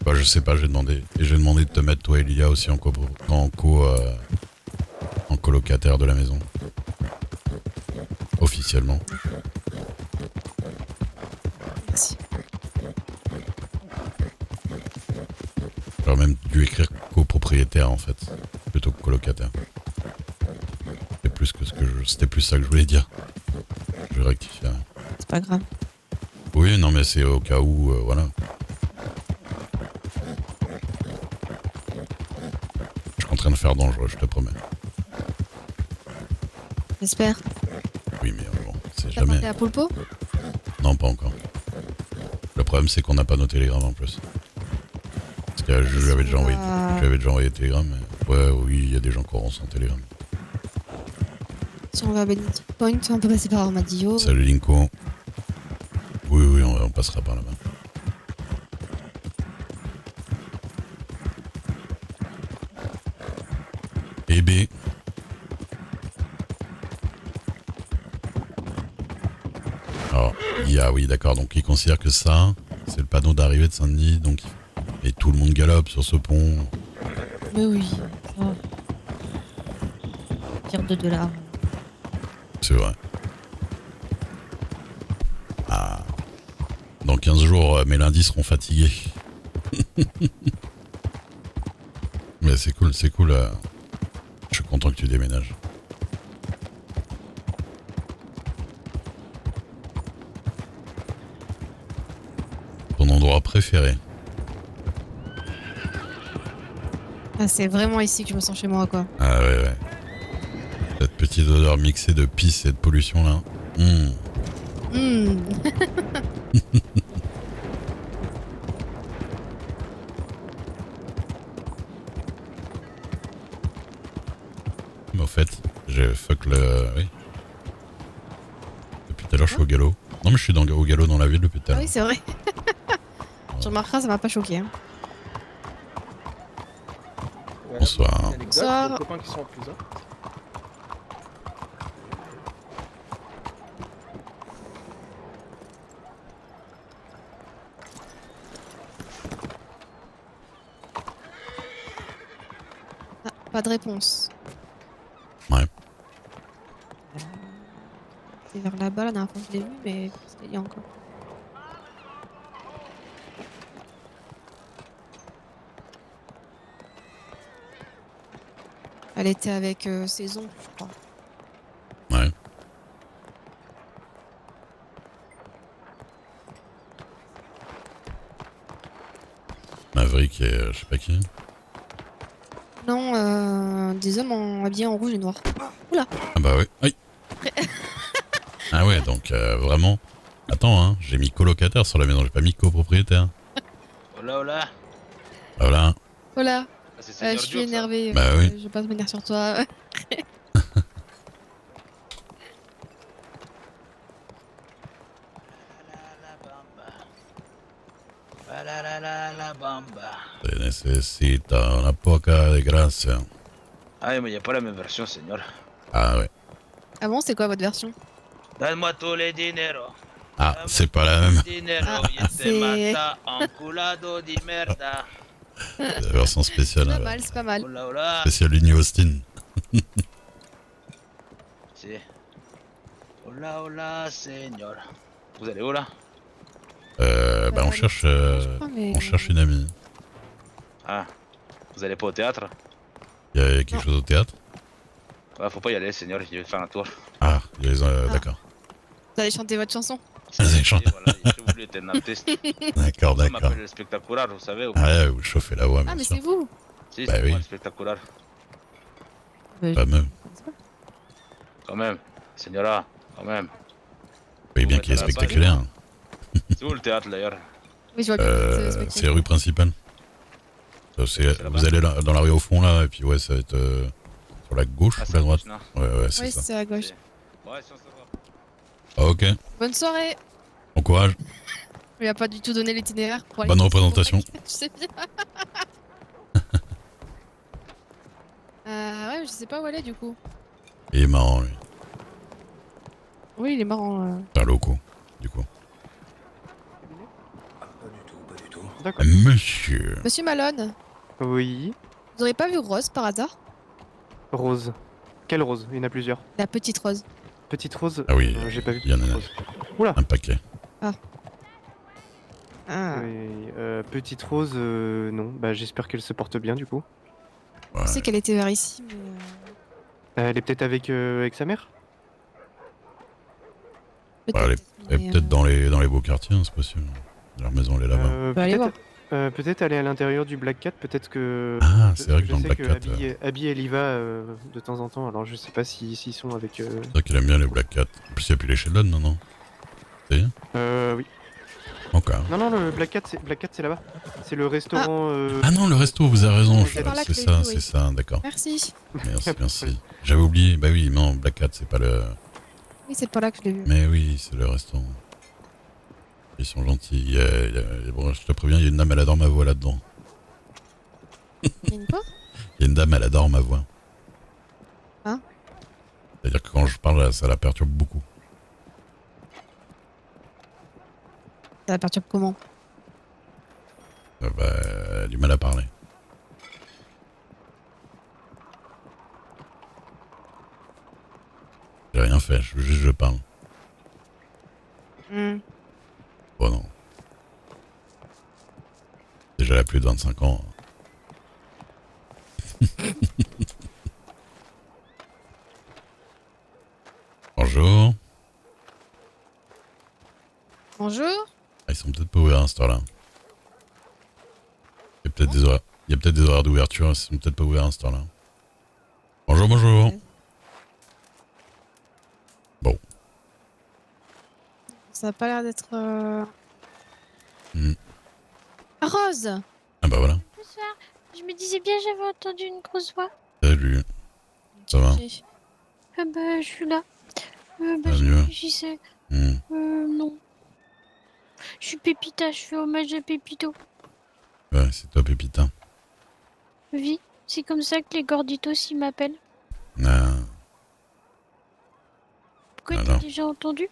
[SPEAKER 2] Bah je sais pas, j'ai demandé. Et j'ai demandé de te mettre toi et Lilia aussi en colocataire de la maison. Officiellement.
[SPEAKER 1] Merci.
[SPEAKER 2] J'aurais même dû écrire copropriétaire en fait, plutôt que colocataire. C'était plus ça que je voulais dire. Je vais rectifier.
[SPEAKER 1] C'est pas grave.
[SPEAKER 2] Oui, non mais c'est au cas où, voilà. Je suis en train de faire dangereux, je te promets.
[SPEAKER 1] J'espère.
[SPEAKER 2] Oui, mais bon, c'est
[SPEAKER 1] T'as
[SPEAKER 2] jamais.
[SPEAKER 1] parlé à Poulpo?
[SPEAKER 2] Non, pas encore. Le problème, c'est qu'on n'a pas nos télégrammes en plus. Parce que je lui avais déjà envoyé, le télégramme. Mais... Ouais, oui, il y a des gens qui auront son télégramme.
[SPEAKER 1] Si on va à Benedict Point, on peut passer par Armadillo.
[SPEAKER 2] Salut Linko. Oui, on passera par là-bas. Et B. Alors, oui, d'accord. Donc, il considère que ça, c'est le panneau d'arrivée de Saint-Denis. Donc, et tout le monde galope sur ce pont.
[SPEAKER 1] Mais oui. Oh. Tire $2.
[SPEAKER 2] C'est vrai. Ah. Dans 15 jours, mes lundis seront fatigués. Mais c'est cool, c'est cool. Je suis content que tu déménages. Ton endroit préféré.
[SPEAKER 1] Ah, c'est vraiment ici que je me sens chez moi, quoi.
[SPEAKER 2] Ah ouais, ouais. Cette petite odeur mixée de pisse et de pollution là.
[SPEAKER 1] Hmm.
[SPEAKER 2] Mais au fait, j'ai fuck le... Oui. Depuis tout à l'heure, je suis au galop. Non mais je suis au galop dans la ville depuis tout à
[SPEAKER 1] Ah
[SPEAKER 2] l'heure.
[SPEAKER 1] oui, c'est vrai. Tu remarqueras, ça m'a pas choqué. Hein.
[SPEAKER 2] Bonsoir.
[SPEAKER 1] Bonsoir.
[SPEAKER 7] Les copains qui sont en prison.
[SPEAKER 1] Ah, pas de réponse.
[SPEAKER 2] Ouais.
[SPEAKER 1] C'est vers là-bas, la dernière fois que je l'ai vu, mais c'était il y a encore. Elle était avec ses oncles, je crois.
[SPEAKER 2] Ouais. Maverick et je sais pas qui.
[SPEAKER 1] Non, des hommes habillés en rouge et noir. Oula.
[SPEAKER 2] Ah bah oui. Aïe. Ah ouais, donc vraiment... Attends, hein, j'ai mis colocataire sur la maison, j'ai pas mis copropriétaire.
[SPEAKER 8] Hola, hola.
[SPEAKER 2] Voilà.
[SPEAKER 1] Voilà.
[SPEAKER 8] Ah, c'est
[SPEAKER 1] Je
[SPEAKER 8] Seigneur
[SPEAKER 1] suis
[SPEAKER 8] Duke, ça.
[SPEAKER 1] énervée.
[SPEAKER 2] Bah oui.
[SPEAKER 1] Je vais pas venir sur toi.
[SPEAKER 8] La bamba.
[SPEAKER 2] Se necesita una poca de gracia.
[SPEAKER 8] Ay, mais y a pas la même version, señor.
[SPEAKER 2] Ah ouais.
[SPEAKER 1] Ah bon, c'est quoi votre version?
[SPEAKER 8] Donne-moi tous les dineros.
[SPEAKER 2] Ah, c'est pas la même.
[SPEAKER 8] Dinero,
[SPEAKER 1] Ah,
[SPEAKER 8] y te
[SPEAKER 1] c'est-
[SPEAKER 8] mata enculado di merda.
[SPEAKER 2] C'est la version spéciale.
[SPEAKER 1] Pas mal, c'est pas mal.
[SPEAKER 8] Hola, hola.
[SPEAKER 2] Spéciale Ligny Austin.
[SPEAKER 8] Si. Hola, hola, señor. Vous allez où là?
[SPEAKER 2] Bah on cherche...
[SPEAKER 1] je crois, mais-
[SPEAKER 2] On cherche une amie.
[SPEAKER 8] Ah. Vous allez pas au théâtre?
[SPEAKER 2] Il y a quelque
[SPEAKER 1] Non.
[SPEAKER 2] chose au théâtre?
[SPEAKER 8] Ouais, faut pas y aller, señor. Je vais faire un tour.
[SPEAKER 2] Ah, il y a les...
[SPEAKER 1] Ah.
[SPEAKER 2] d'accord.
[SPEAKER 1] Vous allez chanter votre chanson?
[SPEAKER 2] Vas-y, chante.
[SPEAKER 8] Et voilà, j'ai voulu être un artiste.
[SPEAKER 2] D'accord,
[SPEAKER 8] On
[SPEAKER 2] d'accord.
[SPEAKER 8] m'appelle le spectaculaire, vous savez.
[SPEAKER 2] Ah ouais, vous chauffez la voix,
[SPEAKER 1] Ah,
[SPEAKER 2] bien
[SPEAKER 1] mais
[SPEAKER 2] sûr.
[SPEAKER 1] c'est vous!
[SPEAKER 8] Si,
[SPEAKER 2] Bah
[SPEAKER 8] c'est
[SPEAKER 2] oui.
[SPEAKER 8] moi le spectaculaire.
[SPEAKER 2] Pas même.
[SPEAKER 8] Quand même. Señora, quand même.
[SPEAKER 2] Vous voyez bien qu'il est spectaculaire.
[SPEAKER 8] C'est où le théâtre d'ailleurs?
[SPEAKER 1] Oui, je vois bien.
[SPEAKER 2] C'est rue principale. Vous allez dans la rue au fond là, et puis ouais, ça va être sur la gauche ou la droite.
[SPEAKER 8] Non.
[SPEAKER 2] Ouais, c'est
[SPEAKER 1] Oui,
[SPEAKER 2] ça.
[SPEAKER 1] c'est à gauche.
[SPEAKER 8] Ouais, si on se voit.
[SPEAKER 2] Ah, ok,
[SPEAKER 1] Bonne soirée!
[SPEAKER 2] bon courage.
[SPEAKER 1] Il a pas du tout donné l'itinéraire pour aller.
[SPEAKER 2] Bonne représentation.
[SPEAKER 1] Je sais bien. Ouais, je sais pas où aller du coup.
[SPEAKER 2] Il est marrant lui.
[SPEAKER 1] Oui, il est marrant.
[SPEAKER 2] C'est un loco, du coup.
[SPEAKER 9] D'accord.
[SPEAKER 2] Monsieur.
[SPEAKER 1] Monsieur Malone,
[SPEAKER 9] Oui.
[SPEAKER 1] vous auriez pas vu Rose par hasard?
[SPEAKER 9] Rose. Quelle rose? Il y en a plusieurs.
[SPEAKER 1] La petite Rose.
[SPEAKER 9] Petite rose?
[SPEAKER 2] Ah oui,
[SPEAKER 9] J'ai pas vu.
[SPEAKER 2] il y en a
[SPEAKER 9] petite rose.
[SPEAKER 2] un paquet.
[SPEAKER 1] Ah.
[SPEAKER 9] Oui, petite rose, non. Bah, j'espère qu'elle se porte bien du coup.
[SPEAKER 2] Ouais.
[SPEAKER 1] Je sais qu'elle était vers ici, mais.
[SPEAKER 9] Elle est peut-être avec sa mère?
[SPEAKER 2] Elle est
[SPEAKER 1] mais,
[SPEAKER 2] peut-être dans les beaux quartiers, hein, c'est possible. Leur maison, elle est là-bas.
[SPEAKER 1] peut aller voir.
[SPEAKER 9] Peut-être aller à l'intérieur du Black Cat, peut-être que...
[SPEAKER 2] Ah, c'est vrai que
[SPEAKER 9] je
[SPEAKER 2] dans le
[SPEAKER 9] sais
[SPEAKER 2] Black
[SPEAKER 9] que
[SPEAKER 2] Cat,
[SPEAKER 9] Abby, elle y va de temps en temps, alors je sais pas s'ils sont avec...
[SPEAKER 2] c'est vrai qu'elle aime bien les Black Cat. En plus, il n'y a plus les Sheldon, non? Si?
[SPEAKER 9] Oui.
[SPEAKER 2] Ok.
[SPEAKER 9] Non, le Black Cat, c'est là-bas. C'est le restaurant...
[SPEAKER 2] Ah non, le resto, vous avez raison.
[SPEAKER 1] C'est par là que
[SPEAKER 2] C'est
[SPEAKER 1] je l'ai
[SPEAKER 2] ça,
[SPEAKER 1] vu,
[SPEAKER 2] c'est
[SPEAKER 1] oui.
[SPEAKER 2] ça, d'accord.
[SPEAKER 1] Merci.
[SPEAKER 2] Merci. J'avais oublié. Bah oui, non, Black Cat, c'est pas le...
[SPEAKER 1] Oui, c'est pas là que je l'ai vu.
[SPEAKER 2] Mais oui, c'est le restaurant. Ils sont gentils. Bon, je te préviens, il y a une dame, elle adore ma voix là-dedans.
[SPEAKER 1] Il y a une quoi?
[SPEAKER 2] Il y a une dame, elle adore ma voix.
[SPEAKER 1] Hein?
[SPEAKER 2] C'est-à-dire que quand je parle, ça la perturbe beaucoup.
[SPEAKER 1] Ça la perturbe comment?
[SPEAKER 2] Bah, elle a du mal à parler. J'ai rien fait, je parle.
[SPEAKER 1] Hmm.
[SPEAKER 2] Bon, non. Déjà, elle a plus de 25 ans. Bonjour.
[SPEAKER 1] Bonjour.
[SPEAKER 2] Ah, ils sont peut-être pas ouverts à cette heure-là. Il y a peut-être des horaires. Il y a peut-être des horaires d'ouverture, ils sont peut-être pas ouverts à ce temps-là. Bonjour, bonjour.
[SPEAKER 1] Ouais.
[SPEAKER 2] Bon.
[SPEAKER 1] Ça a pas l'air d'être.
[SPEAKER 2] Hmm.
[SPEAKER 1] Rose.
[SPEAKER 2] Ah bah voilà.
[SPEAKER 10] Bonsoir. Je me disais bien, j'avais entendu une grosse voix.
[SPEAKER 2] Salut. Ça va?
[SPEAKER 10] Ah bah, je suis là.
[SPEAKER 2] Ah,
[SPEAKER 10] Je
[SPEAKER 2] mieux.
[SPEAKER 10] réfléchissais.
[SPEAKER 2] Hmm.
[SPEAKER 10] Non. Je suis Pépita, je fais hommage à Pépito.
[SPEAKER 2] Ouais, c'est toi, Pépita.
[SPEAKER 10] Oui, c'est comme ça que les gorditos ils m'appellent.
[SPEAKER 2] Ah.
[SPEAKER 10] Pourquoi
[SPEAKER 2] Alors.
[SPEAKER 10] t'as déjà entendu?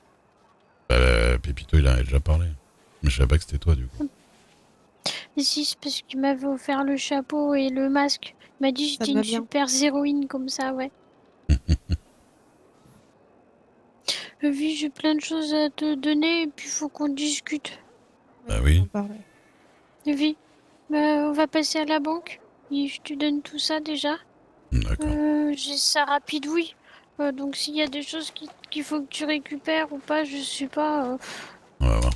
[SPEAKER 2] Bah, Pépito, il en a déjà parlé. Mais je savais pas que c'était toi, du coup.
[SPEAKER 10] Mais si, c'est parce qu'il m'avait offert le chapeau et le masque. Il m'a dit
[SPEAKER 1] Ça
[SPEAKER 10] j'étais
[SPEAKER 1] te va
[SPEAKER 10] une
[SPEAKER 1] bien.
[SPEAKER 10] super héroïne comme ça, ouais. Oui, j'ai plein de choses à te donner et puis faut qu'on discute.
[SPEAKER 2] Bah oui.
[SPEAKER 1] On parle.
[SPEAKER 10] Oui, on va passer à la banque. Et je te donne tout ça déjà.
[SPEAKER 2] D'accord.
[SPEAKER 10] J'ai ça rapide, oui. Donc s'il y a des choses qu'il faut que tu récupères ou pas, je sais pas.
[SPEAKER 2] On va voir.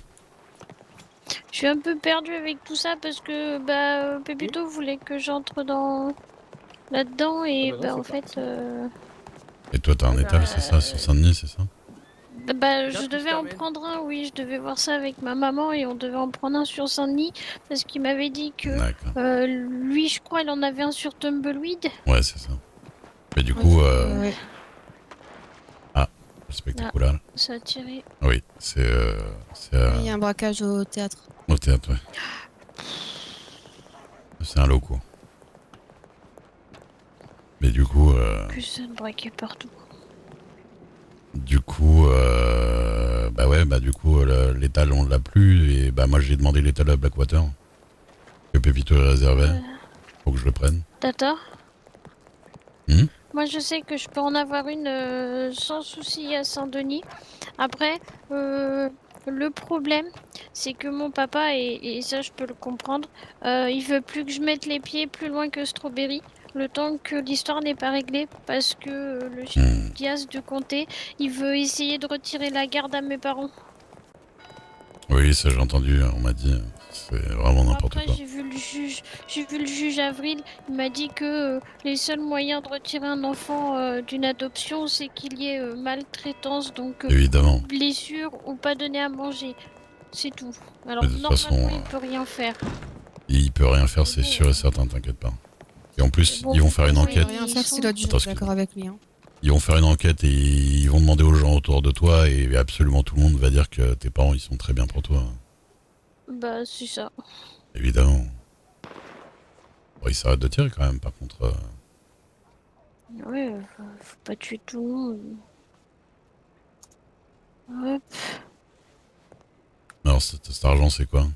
[SPEAKER 10] Je suis un peu perdue avec tout ça parce que Pépito voulait que j'entre là-dedans et en fait
[SPEAKER 2] Et toi, t'as un étal, c'est ça, sur Saint-Denis, c'est ça?
[SPEAKER 10] je devais en prendre un, oui, je devais voir ça avec ma maman et on devait en prendre un sur Saint-Denis parce qu'il m'avait dit que
[SPEAKER 2] D'accord.
[SPEAKER 10] lui, je crois, il en avait un sur Tumbleweed.
[SPEAKER 2] Ouais, c'est ça. Mais du coup,
[SPEAKER 1] Ouais.
[SPEAKER 2] ah, le spectaculaire.
[SPEAKER 10] Ça a tiré.
[SPEAKER 2] Oui, c'est
[SPEAKER 1] Il y a un braquage au théâtre.
[SPEAKER 2] au théâtre, ouais. C'est un loco. Mais du coup,
[SPEAKER 10] Plus ça de braquer partout.
[SPEAKER 2] bah ouais, bah du coup, l'étal on l'a plus et bah moi j'ai demandé l'étal à Blackwater que Pépito est réservé. Faut que je le prenne.
[SPEAKER 10] Tata?
[SPEAKER 2] Hmm.
[SPEAKER 10] Moi, je sais que je peux en avoir une sans souci à Saint-Denis. Après, le problème, c'est que mon papa, et ça je peux le comprendre, il veut plus que je mette les pieds plus loin que Strawberry, le temps que l'histoire n'est pas réglée, parce que le chef Diaz de comté, il veut essayer de retirer la garde à mes parents.
[SPEAKER 2] Oui, ça j'ai entendu, on m'a dit. C'est vraiment n'importe
[SPEAKER 10] Après,
[SPEAKER 2] quoi.
[SPEAKER 10] j'ai vu le juge Avril, il m'a dit que les seuls moyens de retirer un enfant d'une adoption, c'est qu'il y ait maltraitance, donc
[SPEAKER 2] Évidemment.
[SPEAKER 10] blessure ou pas donner à manger. C'est tout. Alors
[SPEAKER 2] Mais de toute
[SPEAKER 10] normalement,
[SPEAKER 2] façon,
[SPEAKER 10] il peut rien faire.
[SPEAKER 2] Il peut rien faire, c'est sûr et certain, t'inquiète pas. Et en plus, ils vont faire une
[SPEAKER 1] Il peut
[SPEAKER 2] enquête.
[SPEAKER 1] rien faire si l'autre juge
[SPEAKER 2] Attends,
[SPEAKER 1] est d'accord avec lui. Hein.
[SPEAKER 2] Ils vont faire une enquête et ils vont demander aux gens autour de toi et absolument tout le monde va dire que tes parents ils sont très bien pour toi.
[SPEAKER 10] Bah, c'est ça.
[SPEAKER 2] Évidemment. Bon, ils s'arrêtent de tirer quand même, par contre.
[SPEAKER 10] Ouais, faut pas tuer tout le monde. Hop.
[SPEAKER 2] Alors, cet argent, c'est quoi?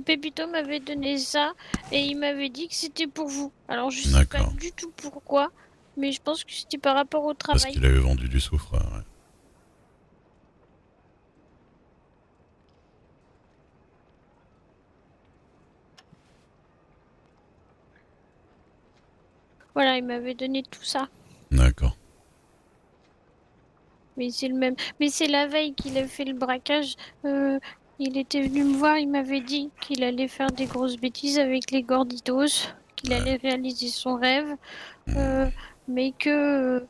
[SPEAKER 10] Pépito m'avait donné ça et il m'avait dit que c'était pour vous. Alors je sais pas du tout pourquoi, mais je pense que c'était par rapport au travail.
[SPEAKER 2] Parce qu'il avait vendu du soufre, ouais.
[SPEAKER 10] Voilà, il m'avait donné tout ça.
[SPEAKER 2] D'accord.
[SPEAKER 10] Mais c'est le même. Mais c'est la veille qu'il a fait le braquage. Il était venu me voir, il m'avait dit qu'il allait faire des grosses bêtises avec les gorditos, qu'il allait réaliser son rêve, mais que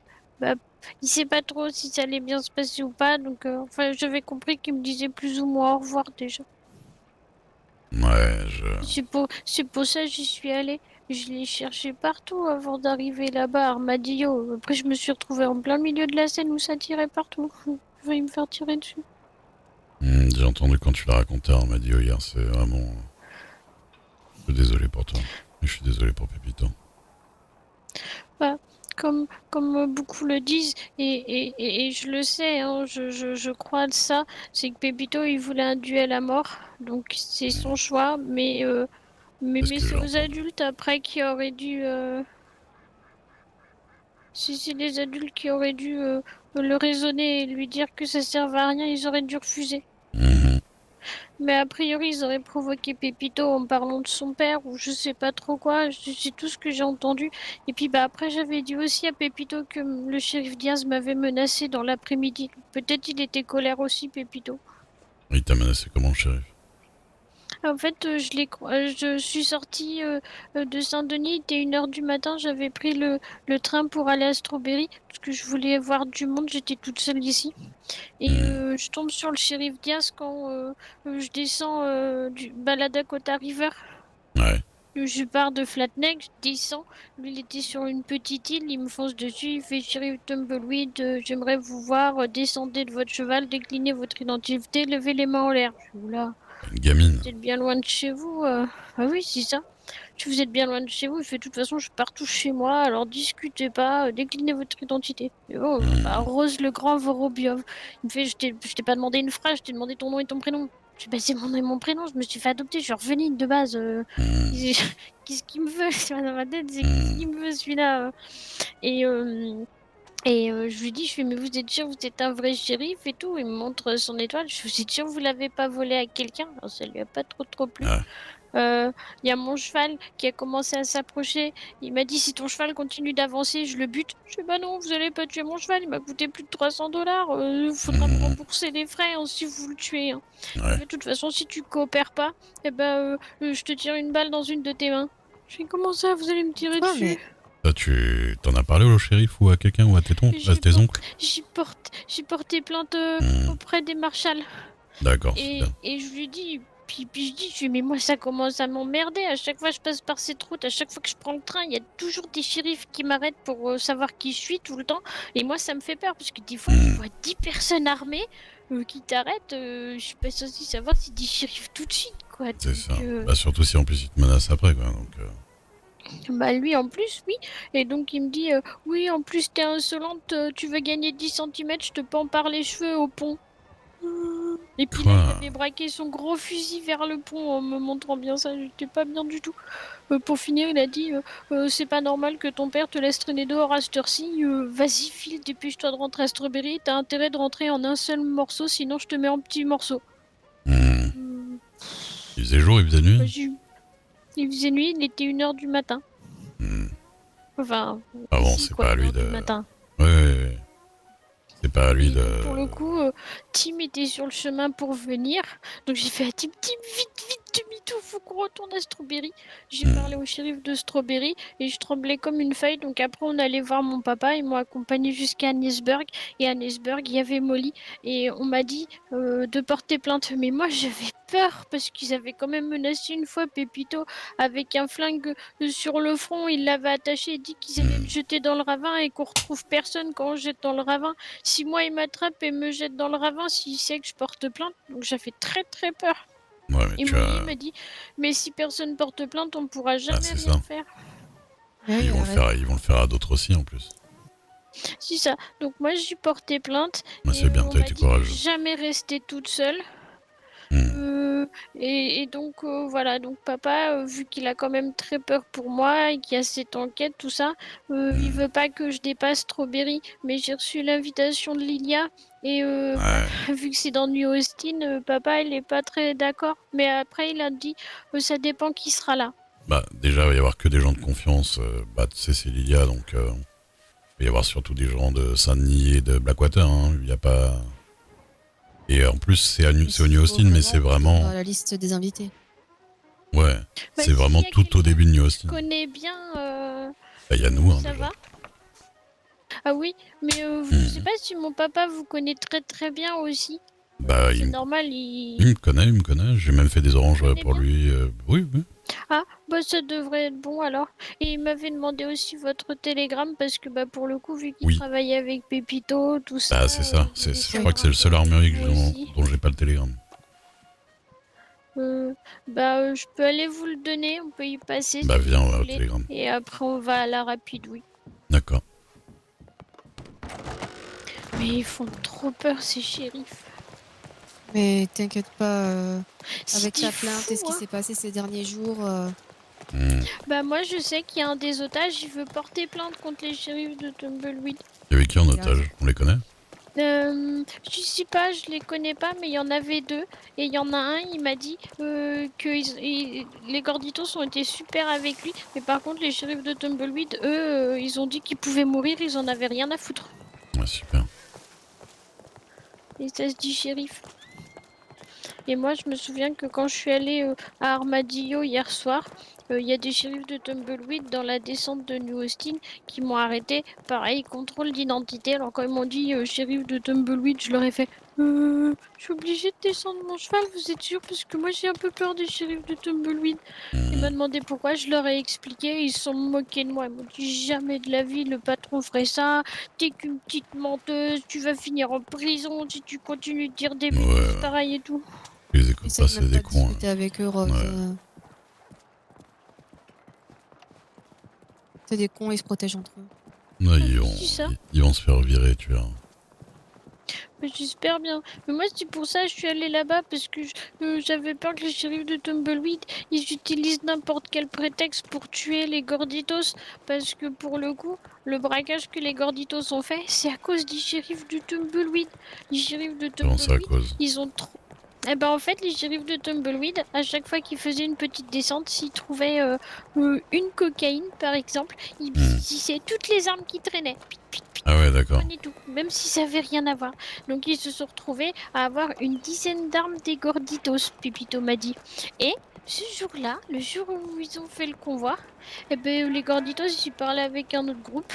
[SPEAKER 10] il sait pas trop si ça allait bien se passer ou pas. Donc, enfin, j'avais compris qu'il me disait plus ou moins au revoir déjà.
[SPEAKER 2] Ouais,
[SPEAKER 10] C'est pour ça que j'y suis allée. Je l'ai cherché partout avant d'arriver là-bas à Armadillo. Après, je me suis retrouvée en plein milieu de la scène où ça tirait partout. Je vais me faire tirer dessus.
[SPEAKER 2] J'ai entendu quand tu l'as raconté, on m'a dit hier, c'est vraiment... Je suis désolé pour toi. Et je suis désolé pour Pépito.
[SPEAKER 10] Bah, comme beaucoup le disent, et je le sais, hein, je crois de ça, c'est que Pépito, il voulait un duel à mort. Donc, c'est son choix, mais c'est aux adultes après qui auraient dû... Si c'est les adultes qui auraient dû le raisonner et lui dire que ça servait à rien, ils auraient dû refuser. Mais a priori, ils auraient provoqué Pépito en parlant de son père ou je sais pas trop quoi. C'est tout ce que j'ai entendu. Et puis après, j'avais dit aussi à Pépito que le shérif Diaz m'avait menacé dans l'après-midi. Peut-être il était colère aussi, Pépito.
[SPEAKER 2] Il t'a menacé comment, le shérif?
[SPEAKER 10] En fait, je suis sortie de Saint-Denis, il était 1h du matin, j'avais pris le train pour aller à Strawberry, parce que je voulais voir du monde, j'étais toute seule ici. Et je tombe sur le shérif Diaz quand je descends du Balladakota River.
[SPEAKER 2] Ouais.
[SPEAKER 10] Je pars de Flatneck, je descends, lui il était sur une petite île, il me fonce dessus, il fait shérif Tumbleweed, j'aimerais vous voir, descendez de votre cheval, déclinez votre identité, levez les mains en l'air. Je suis là.
[SPEAKER 2] Une gamine.
[SPEAKER 10] Vous êtes bien loin de chez vous Ah oui, c'est ça. Si vous êtes bien loin de chez vous, il fait de toute façon, je pars tous chez moi, alors discutez pas, déclinez votre identité. Et bon, bah, Rose le Grand Vorobiov. Il me fait, je t'ai pas demandé une phrase, je t'ai demandé ton nom et ton prénom. Je dis, bah, c'est mon nom et mon prénom, je me suis fait adopter, je suis revenue de base. Qu'est-ce qu'il me veut dans ma tête, c'est qu'est-ce qu'il me veut celui-là je lui dis, je fais, mais vous êtes sûr, vous êtes un vrai shérif et tout. Il me montre son étoile. Je suis sûr, vous l'avez pas volé à quelqu'un. Alors, ça lui a pas trop plu. Il y a mon cheval qui a commencé à s'approcher. Il m'a dit, si ton cheval continue d'avancer, je le bute. Je fais, bah non, vous allez pas tuer mon cheval. Il m'a coûté plus de $300. Il faudra me rembourser les frais si vous le tuez. Hein.
[SPEAKER 2] Ouais.
[SPEAKER 10] De toute façon, si tu coopères pas, eh ben, je te tire une balle dans une de tes mains. Je fais, comment ça, vous allez me tirer dessus?
[SPEAKER 2] Ça, tu t'en as parlé au shérif ou à quelqu'un ou à tes oncles?
[SPEAKER 10] J'ai porté plainte auprès des marshals.
[SPEAKER 2] D'accord,
[SPEAKER 10] Et
[SPEAKER 2] super.
[SPEAKER 10] je lui dis, puis je dis, mais moi ça commence à m'emmerder. À chaque fois je passe par cette route, à chaque fois que je prends le train, il y a toujours des shérifs qui m'arrêtent pour savoir qui je suis tout le temps. Et moi ça me fait peur parce que des fois je vois 10 personnes armées qui t'arrêtent. Je suis pas censée savoir si des shérifs tout de suite, quoi.
[SPEAKER 2] C'est ça. Bah, surtout si en plus il te menace après, quoi. Donc,
[SPEAKER 10] Bah lui en plus oui, et donc il me dit oui en plus t'es insolente, tu veux gagner 10 cm, je te pends par les cheveux au pont. Et puis là il avait braqué son gros fusil vers le pont en me montrant bien ça, j'étais pas bien du tout. Pour finir il a dit c'est pas normal que ton père te laisse traîner dehors à cette heure-ci, vas-y file, dépêche-toi de rentrer à Strawberry, t'as intérêt de rentrer en un seul morceau sinon je te mets en petits morceaux.
[SPEAKER 2] Il faisait jour, il faisait nuit?
[SPEAKER 10] Il faisait nuit, il était 1h du matin. Enfin,
[SPEAKER 2] ah bon,
[SPEAKER 10] ici,
[SPEAKER 2] c'est
[SPEAKER 10] quoi,
[SPEAKER 2] pas à lui
[SPEAKER 10] 1h
[SPEAKER 2] de...
[SPEAKER 10] du matin.
[SPEAKER 2] Ouais. C'est pas à lui de...
[SPEAKER 10] Pour le coup, Tim était sur le chemin pour venir. Donc j'ai fait à Tim, vite, demi-tour, faut qu'on retourne à Strawberry. J'ai parlé au shérif de Strawberry et je tremblais comme une feuille. Donc après, on allait voir mon papa. Ils m'ont accompagné jusqu'à Annesburg. Et à Annesburg, il y avait Molly. Et on m'a dit de porter plainte. Mais moi, j'avais peur parce qu'ils avaient quand même menacé une fois Pépito avec un flingue sur le front. Ils l'avaient attaché et dit qu'ils allaient le jeter dans le ravin et qu'on retrouve personne quand on jette dans le ravin. Si moi, il m'attrape et me jette dans le ravin, s'il sait que je porte plainte, donc j'avais très peur.
[SPEAKER 2] Ouais, mais
[SPEAKER 10] et Molly m'a dit, mais si personne porte plainte, on pourra jamais rien faire.
[SPEAKER 2] Ils vont le faire à d'autres aussi en plus.
[SPEAKER 10] C'est ça. Donc moi, j'ai porté plainte.
[SPEAKER 2] Bah, c'est bien, t'as été courageuse.
[SPEAKER 10] Jamais rester toute seule. Et donc voilà, donc papa, vu qu'il a quand même très peur pour moi et qu'il y a cette enquête, tout ça, il veut pas que je dépasse Strawberry, mais j'ai reçu l'invitation de Lilia et vu que c'est dans New Austin, papa il est pas très d'accord, mais après il a dit ça dépend qui sera là.
[SPEAKER 2] Bah déjà il va y avoir que des gens de confiance, bah tu sais c'est Lilia donc il va y avoir surtout des gens de Saint-Denis et de Blackwater, hein. Il y a pas... Et en plus, c'est au New Austin, mais c'est vraiment...
[SPEAKER 1] Dans la liste des invités.
[SPEAKER 2] Ouais,
[SPEAKER 10] bah,
[SPEAKER 2] c'est vraiment tout au début de New Austin.
[SPEAKER 10] Je connais bien...
[SPEAKER 2] Il y a nous, hein,
[SPEAKER 10] ça
[SPEAKER 2] déjà.
[SPEAKER 10] va. Ah oui, mais je sais pas si mon papa vous connaît très bien aussi.
[SPEAKER 2] Bah,
[SPEAKER 10] c'est normal, il
[SPEAKER 2] me connaît. J'ai même fait des oranges pour lui. Oui.
[SPEAKER 10] Ah, bah ça devrait être bon alors. Et il m'avait demandé aussi votre télégramme parce que bah pour le coup, vu qu'il travaillait avec Pépito, tout ça...
[SPEAKER 2] Ah, c'est ça. Je crois que c'est le seul armurier dont j'ai pas le télégramme.
[SPEAKER 10] Je peux aller vous le donner, on peut y passer.
[SPEAKER 2] Bah
[SPEAKER 10] si
[SPEAKER 2] viens,
[SPEAKER 10] vous
[SPEAKER 2] on va au
[SPEAKER 10] voulez.
[SPEAKER 2] télégramme.
[SPEAKER 10] Et après on va à la rapide, oui.
[SPEAKER 2] D'accord.
[SPEAKER 10] Mais ils font trop peur ces shérifs.
[SPEAKER 1] Mais t'inquiète pas, avec
[SPEAKER 10] C'était
[SPEAKER 1] ta plainte
[SPEAKER 10] fou,
[SPEAKER 1] et ce qui s'est passé ces derniers jours...
[SPEAKER 10] Bah moi je sais qu'il y a un des otages, il veut porter plainte contre les shérifs de Tumbleweed.
[SPEAKER 2] Il y avait qui en otage? On les connaît?
[SPEAKER 10] Je sais pas, je les connais pas, mais il y en avait deux. Et il y en a un, il m'a dit que les Gorditos ont été super avec lui. Mais par contre, les shérifs de Tumbleweed, eux, ils ont dit qu'ils pouvaient mourir, ils en avaient rien à foutre.
[SPEAKER 2] Ouais, super.
[SPEAKER 10] Et ça se dit shérif. Et moi, je me souviens que quand je suis allée à Armadillo hier soir, il y a des shérifs de Tumbleweed dans la descente de New Austin qui m'ont arrêté. Pareil, contrôle d'identité. Alors quand ils m'ont dit shérif de Tumbleweed, je leur ai fait je suis obligée de descendre mon cheval, vous êtes sûr? Parce que moi j'ai un peu peur des shérifs de Tumbleweed. Il m'a demandé pourquoi, je leur ai expliqué, ils se sont moqués de moi. Ils m'ont dit jamais de la vie le patron ferait ça, t'es qu'une petite menteuse, tu vas finir en prison si tu continues de dire des bêtises pareilles et tout.
[SPEAKER 2] Je les écoute
[SPEAKER 1] Essaye
[SPEAKER 2] pas, c'est
[SPEAKER 1] même
[SPEAKER 2] des
[SPEAKER 1] pas de
[SPEAKER 2] cons. Hein.
[SPEAKER 1] discuter avec eux, Rose.
[SPEAKER 2] Ouais.
[SPEAKER 1] C'est des cons, ils se protègent entre eux.
[SPEAKER 2] Ouais,
[SPEAKER 10] ça.
[SPEAKER 2] ils vont se faire virer, tu vois.
[SPEAKER 10] Mais j'espère bien. Mais moi, c'est pour ça que je suis allée là-bas, parce que j'avais peur que les shérifs de Tumbleweed, ils utilisent n'importe quel prétexte pour tuer les Gorditos. Parce que pour le coup, le braquage que les Gorditos ont fait, c'est à cause des shérifs de Tumbleweed. Les shérifs de
[SPEAKER 2] Comment c'est à
[SPEAKER 10] Tumbleweed,
[SPEAKER 2] cause?
[SPEAKER 10] ils ont trop... Eh ben en fait, les shérifs de Tumbleweed, à chaque fois qu'ils faisaient une petite descente, s'ils trouvaient une cocaïne, par exemple, ils bissaient toutes les armes qui traînaient.
[SPEAKER 2] Ah ouais, d'accord.
[SPEAKER 10] Et tout, même si ça avait rien à voir. Donc ils se sont retrouvés à avoir une dizaine d'armes des Gorditos, Pépito m'a dit. Et ce jour-là, le jour où ils ont fait le convoi, eh ben, les Gorditos, ils parlaient avec un autre groupe.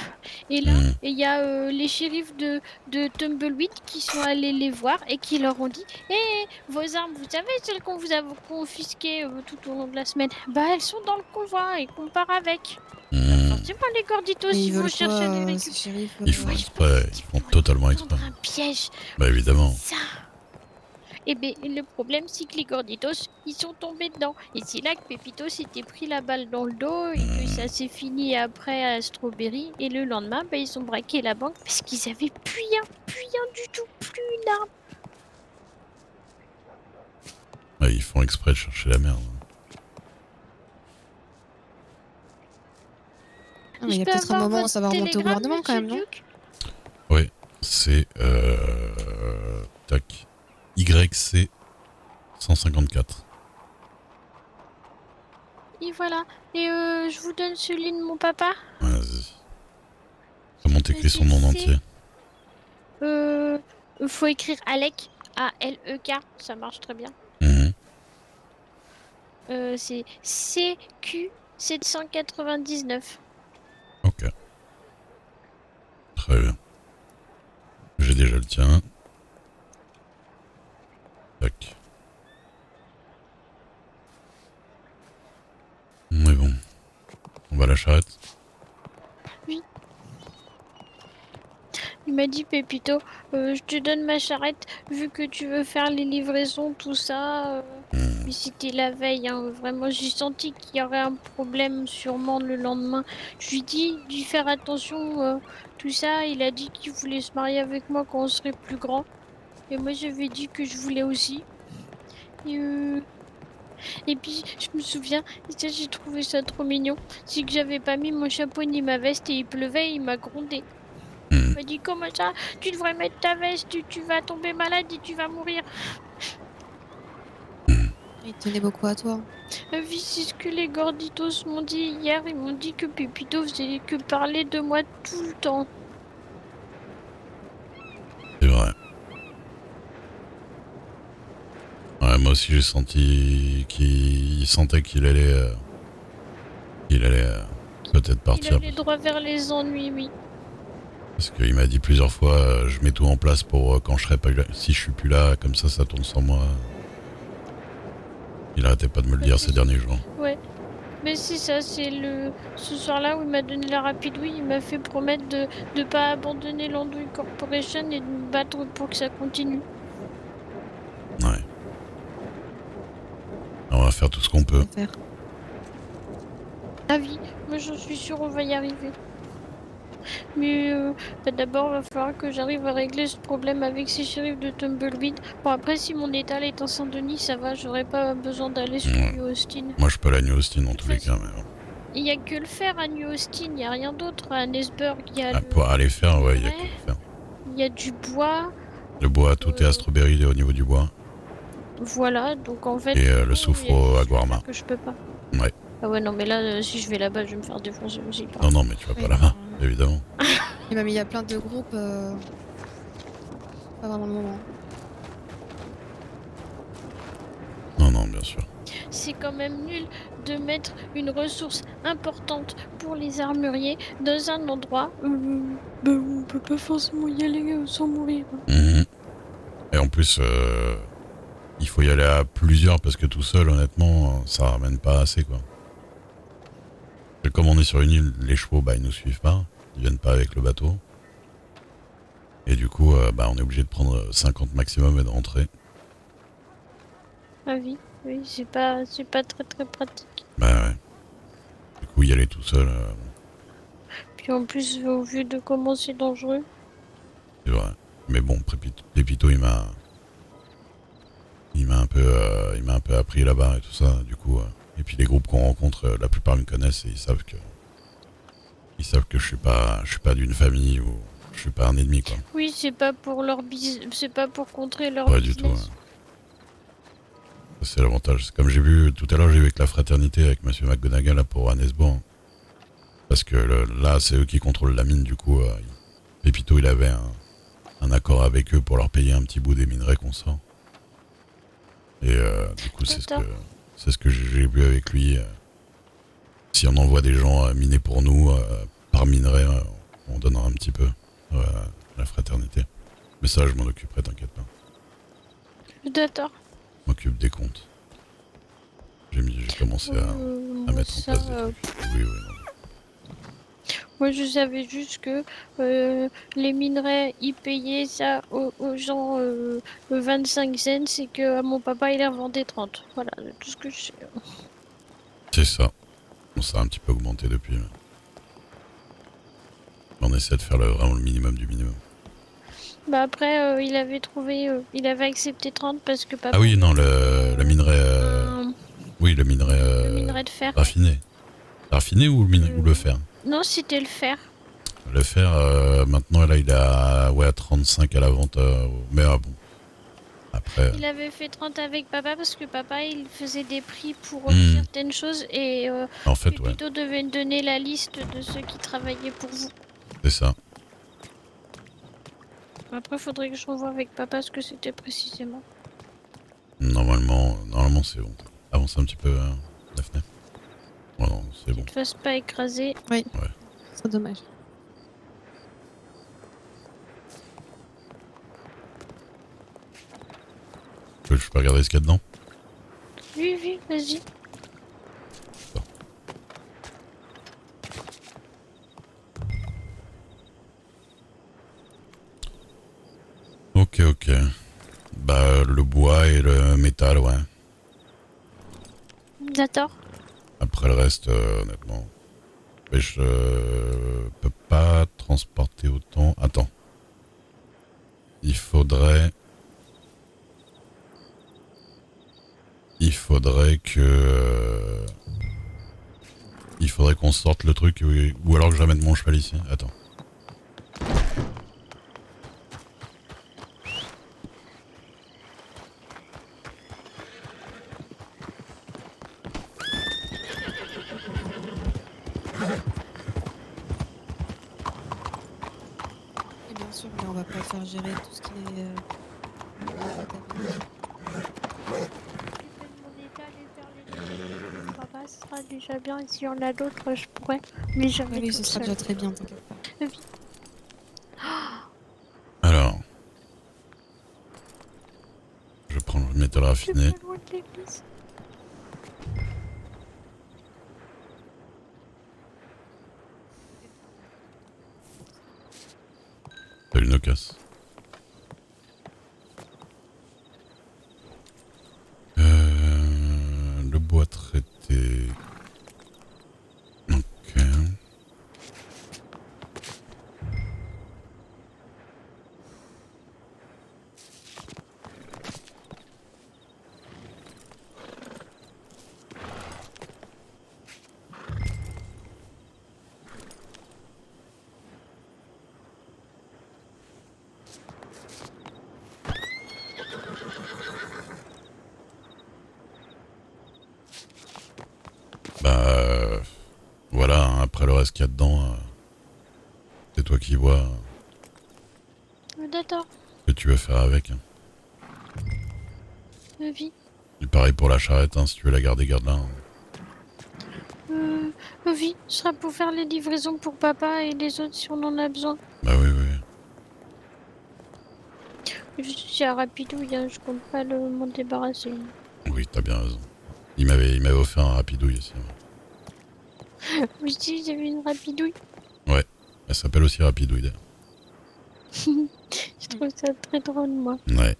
[SPEAKER 10] Et là, il y a les shérifs de Tumbleweed qui sont allés les voir et qui leur ont dit vos armes, vous savez, celles qu'on vous a confisquées tout au long de la semaine, bah elles sont dans le convoi et qu'on part avec. Forcément, les Gorditos, ils vont chercher à les récupérer.
[SPEAKER 2] Ils font exprès, ils font totalement exprès.
[SPEAKER 10] Un piège.
[SPEAKER 2] Bah évidemment.
[SPEAKER 10] Ça. Et ben le problème c'est que les Gorditos ils sont tombés dedans. Et c'est là que Pépito s'était pris la balle dans le dos et que ça s'est fini après à Strawberry. Et le lendemain, bah, ils ont braqué la banque parce qu'ils avaient plus rien du tout, plus une arme.
[SPEAKER 2] Ouais, ils font exprès de chercher la merde.
[SPEAKER 1] Il y a peut-être un moment où ça va remonter au gouvernement quand même, non?
[SPEAKER 2] Oui, c'est tac. YC 154.
[SPEAKER 10] Et voilà. Et je vous donne celui de mon papa.
[SPEAKER 2] Vas-y. Comment t'écris son nom entier?
[SPEAKER 10] Faut écrire Alec, A-L-E-K, ça marche très bien. C'est CQ 799.
[SPEAKER 2] Ok. Très bien. J'ai déjà le tien. Tac. Mais bon. On va à la charrette.
[SPEAKER 10] Oui. Il m'a dit Pépito, je te donne ma charrette vu que tu veux faire les livraisons, tout ça. Mais c'était la veille, hein. Vraiment j'ai senti qu'il y aurait un problème sûrement le lendemain. Je lui dis d'y faire attention, tout ça. Il a dit qu'il voulait se marier avec moi quand on serait plus grand. Et moi j'avais dit que je voulais aussi. Et puis je me souviens, et ça j'ai trouvé ça trop mignon, c'est que j'avais pas mis mon chapeau ni ma veste et il pleuvait et il m'a grondé. Il m'a dit comment ça, tu devrais mettre ta veste, tu vas tomber malade et tu vas mourir.
[SPEAKER 1] Il tenait beaucoup à toi.
[SPEAKER 10] Oui, c'est ce que les Gorditos m'ont dit hier, ils m'ont dit que Pépito faisait que parler de moi tout le temps.
[SPEAKER 2] C'est vrai. Ouais, moi aussi j'ai senti qu'il sentait qu'il allait peut-être partir.
[SPEAKER 10] Il allait droit vers les ennuis, oui.
[SPEAKER 2] Parce qu'il m'a dit plusieurs fois, je mets tout en place pour quand je serai pas là. Si je suis plus là, comme ça tourne sans moi. Il arrêtait pas de me le dire ces derniers jours.
[SPEAKER 10] Ouais. Mais c'est ça, c'est ce soir-là où il m'a donné la rapide, oui, il m'a fait promettre de pas abandonner l'Andouille Corporation et de me battre pour que ça continue.
[SPEAKER 2] Ouais. On va faire tout ce qu'on peut.
[SPEAKER 10] Ah oui, moi j'en suis sûre, on va y arriver. Mais d'abord, il va falloir que j'arrive à régler ce problème avec ces shérifs de Tumbleweed. Bon, après, si mon étal est en Saint-Denis, ça va, j'aurais pas besoin d'aller sur New Austin.
[SPEAKER 2] Moi, je peux aller à New Austin dans tous les cas. Mais...
[SPEAKER 10] Il y a que le faire à New Austin, il y a rien d'autre. À Nesburg, il y a.
[SPEAKER 2] Pour aller faire, ouais, il y a que le faire.
[SPEAKER 10] Il y a du bois.
[SPEAKER 2] Le bois, tout est à Strawberry au niveau du bois.
[SPEAKER 10] Voilà, donc en fait.
[SPEAKER 2] Et le soufre à Guarma.
[SPEAKER 10] Que je peux pas.
[SPEAKER 2] Ouais.
[SPEAKER 10] Ah ouais, non, mais là, si je vais là-bas, je vais me faire défoncer aussi.
[SPEAKER 2] Non, mais tu vas pas là-bas, évidemment.
[SPEAKER 1] Il m'a mis, il y a plein de groupes. Pas vraiment le moment.
[SPEAKER 2] non, bien sûr.
[SPEAKER 10] C'est quand même nul de mettre une ressource importante pour les armuriers dans un endroit où on peut pas forcément y aller sans mourir.
[SPEAKER 2] Mhm. Et en plus, il faut y aller à plusieurs parce que tout seul, honnêtement, ça ramène pas assez, quoi. Et comme on est sur une île, les chevaux, bah, ils nous suivent pas. Ils viennent pas avec le bateau. Et du coup, bah, on est obligé de prendre 50 maximum et de rentrer.
[SPEAKER 10] Ah oui, oui, c'est pas très pratique.
[SPEAKER 2] Bah ouais. Du coup, y aller tout seul,
[SPEAKER 10] Puis en plus, au vu de comment c'est dangereux.
[SPEAKER 2] c'est vrai. Mais bon, Pépito, il m'a un peu appris là-bas et tout ça. Du coup, et puis les groupes qu'on rencontre, la plupart me connaissent et ils savent que je suis pas d'une famille ou je suis pas un ennemi, quoi.
[SPEAKER 10] Oui, c'est pas pour c'est pas pour contrer leur
[SPEAKER 2] Pas
[SPEAKER 10] business.
[SPEAKER 2] du tout. Ça, c'est l'avantage. C'est comme j'ai vu tout à l'heure, j'ai vu avec la fraternité avec Monsieur McGonagall là, pour Annesbourg. Hein. Parce que là, c'est eux qui contrôlent la mine. Du coup, Pépito, il avait un accord avec eux pour leur payer un petit bout des minerais qu'on sort. Et du coup, c'est ce que j'ai vu avec lui. Si on envoie des gens miner pour nous, par minerai, on donnera un petit peu à la fraternité. Mais ça, je m'en occuperai, t'inquiète pas.
[SPEAKER 10] D'accord.
[SPEAKER 2] Je m'occupe des comptes. J'ai commencé à mettre en place des trucs. Oui, non.
[SPEAKER 10] Moi, je savais juste que les minerais, ils payaient ça aux gens 25 cents et que mon papa, il les revendait 30. Voilà, c'est tout ce que je sais.
[SPEAKER 2] C'est ça. On s'est un petit peu augmenté depuis. Mais on essaie de faire vraiment le minimum du minimum.
[SPEAKER 10] Bah après, il avait accepté 30 parce que papa...
[SPEAKER 2] Ah oui, non, le minerai... Oui, le minerai...
[SPEAKER 10] le minerai de fer.
[SPEAKER 2] Raffiné. Raffiné ou le fer?
[SPEAKER 10] Non, c'était le fer.
[SPEAKER 2] Le fer, maintenant, là, il est à 35 à la vente. Mais bon. Après...
[SPEAKER 10] Il avait fait 30 avec papa parce que papa, il faisait des prix pour certaines choses et
[SPEAKER 2] en fait,
[SPEAKER 10] Pépito devait donner la liste de ceux qui travaillaient pour vous.
[SPEAKER 2] C'est ça.
[SPEAKER 10] Après, faudrait que je revoie avec papa ce que c'était précisément.
[SPEAKER 2] Normalement, c'est bon. Avance un petit peu, Daphné. Oh non, c'est bon.
[SPEAKER 10] Tu te fasses pas écraser.
[SPEAKER 1] Oui.
[SPEAKER 2] Ouais.
[SPEAKER 1] C'est dommage.
[SPEAKER 2] Je peux regarder ce qu'il y a dedans?
[SPEAKER 10] Oui, vas-y.
[SPEAKER 2] Bon. Ok. Bah, le bois et le métal, ouais.
[SPEAKER 10] D'accord.
[SPEAKER 2] Après le reste, honnêtement. Mais je peux pas transporter autant. Attends. Il faudrait qu'on sorte le truc ou alors que j'amène mon cheval ici. Attends.
[SPEAKER 1] Et bien sûr, mais on va pas faire gérer tout ce qui est...
[SPEAKER 10] Papa, ce sera déjà bien. Et s'il y en a d'autres, je pourrais. Mais jamais.
[SPEAKER 1] Oui, ce sera déjà très bien, t'inquiète pas.
[SPEAKER 10] Oui.
[SPEAKER 2] Alors. Je prends le métal raffiné.
[SPEAKER 10] Pas loin de l'église.
[SPEAKER 2] Salut Nocas. Le bois traité. Ok. Bah voilà, hein, après le reste qu'il y a dedans, c'est toi qui vois
[SPEAKER 10] D'accord.
[SPEAKER 2] ce que tu veux faire avec. Hein.
[SPEAKER 10] Oui.
[SPEAKER 2] Et pareil pour la charrette, hein, si tu veux la garder, garde-la. Hein.
[SPEAKER 10] Oui, ce sera pour faire les livraisons pour papa et les autres si on en a besoin.
[SPEAKER 2] Bah oui, oui.
[SPEAKER 10] Je suis à rapidouille, hein, je compte pas m'en débarrasser.
[SPEAKER 2] Oui, t'as bien raison. Il m'avait offert un rapidouille aussi. Ouais.
[SPEAKER 10] Oui, si, j'ai vu une rapidouille.
[SPEAKER 2] Ouais, elle s'appelle aussi rapidouille d'ailleurs.
[SPEAKER 10] Je trouve ça très drôle, moi.
[SPEAKER 2] Ouais.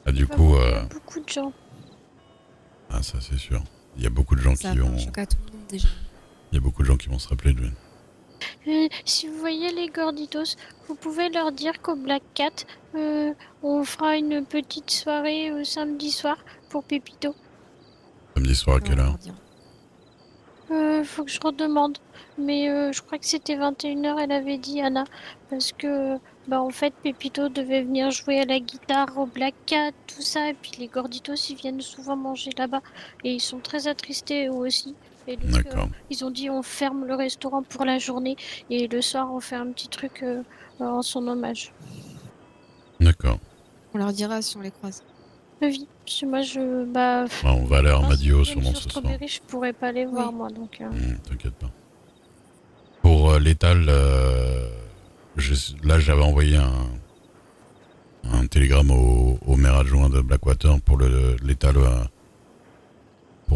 [SPEAKER 2] Ah, du
[SPEAKER 10] Bah,
[SPEAKER 2] coup,
[SPEAKER 10] il y a beaucoup de gens.
[SPEAKER 2] ah, ça c'est sûr. Il y a beaucoup de gens
[SPEAKER 1] Ça
[SPEAKER 2] qui
[SPEAKER 1] a fait
[SPEAKER 2] vont.
[SPEAKER 1] un choc à tout le monde déjà.
[SPEAKER 2] Il y a beaucoup de gens qui vont se rappeler de lui.
[SPEAKER 10] Si vous voyez les Gorditos, vous pouvez leur dire qu'au Black Cat, on fera une petite soirée samedi soir pour Pépito.
[SPEAKER 2] Samedi soir à quelle heure?
[SPEAKER 10] Faut que je redemande. Mais je crois que c'était 21h, elle avait dit Anna. Parce que, bah en fait, Pépito devait venir jouer à la guitare au Black Cat, tout ça. Et puis les Gorditos, ils viennent souvent manger là-bas. Et ils sont très attristés eux aussi. Et donc,
[SPEAKER 2] D'accord.
[SPEAKER 10] ils ont dit on ferme le restaurant pour la journée. Et le soir, on fait un petit truc en son hommage.
[SPEAKER 2] D'accord.
[SPEAKER 1] On leur dira si on les croise.
[SPEAKER 10] Oui, parce que moi,
[SPEAKER 2] Bah, on va aller à Armadillo sûrement
[SPEAKER 10] sur
[SPEAKER 2] ce soir.
[SPEAKER 10] Strawberry, je pourrais pas les voir,
[SPEAKER 1] Oui.
[SPEAKER 10] moi. Donc,
[SPEAKER 2] T'inquiète pas. Pour l'étal, là j'avais envoyé un télégramme au maire adjoint de Blackwater pour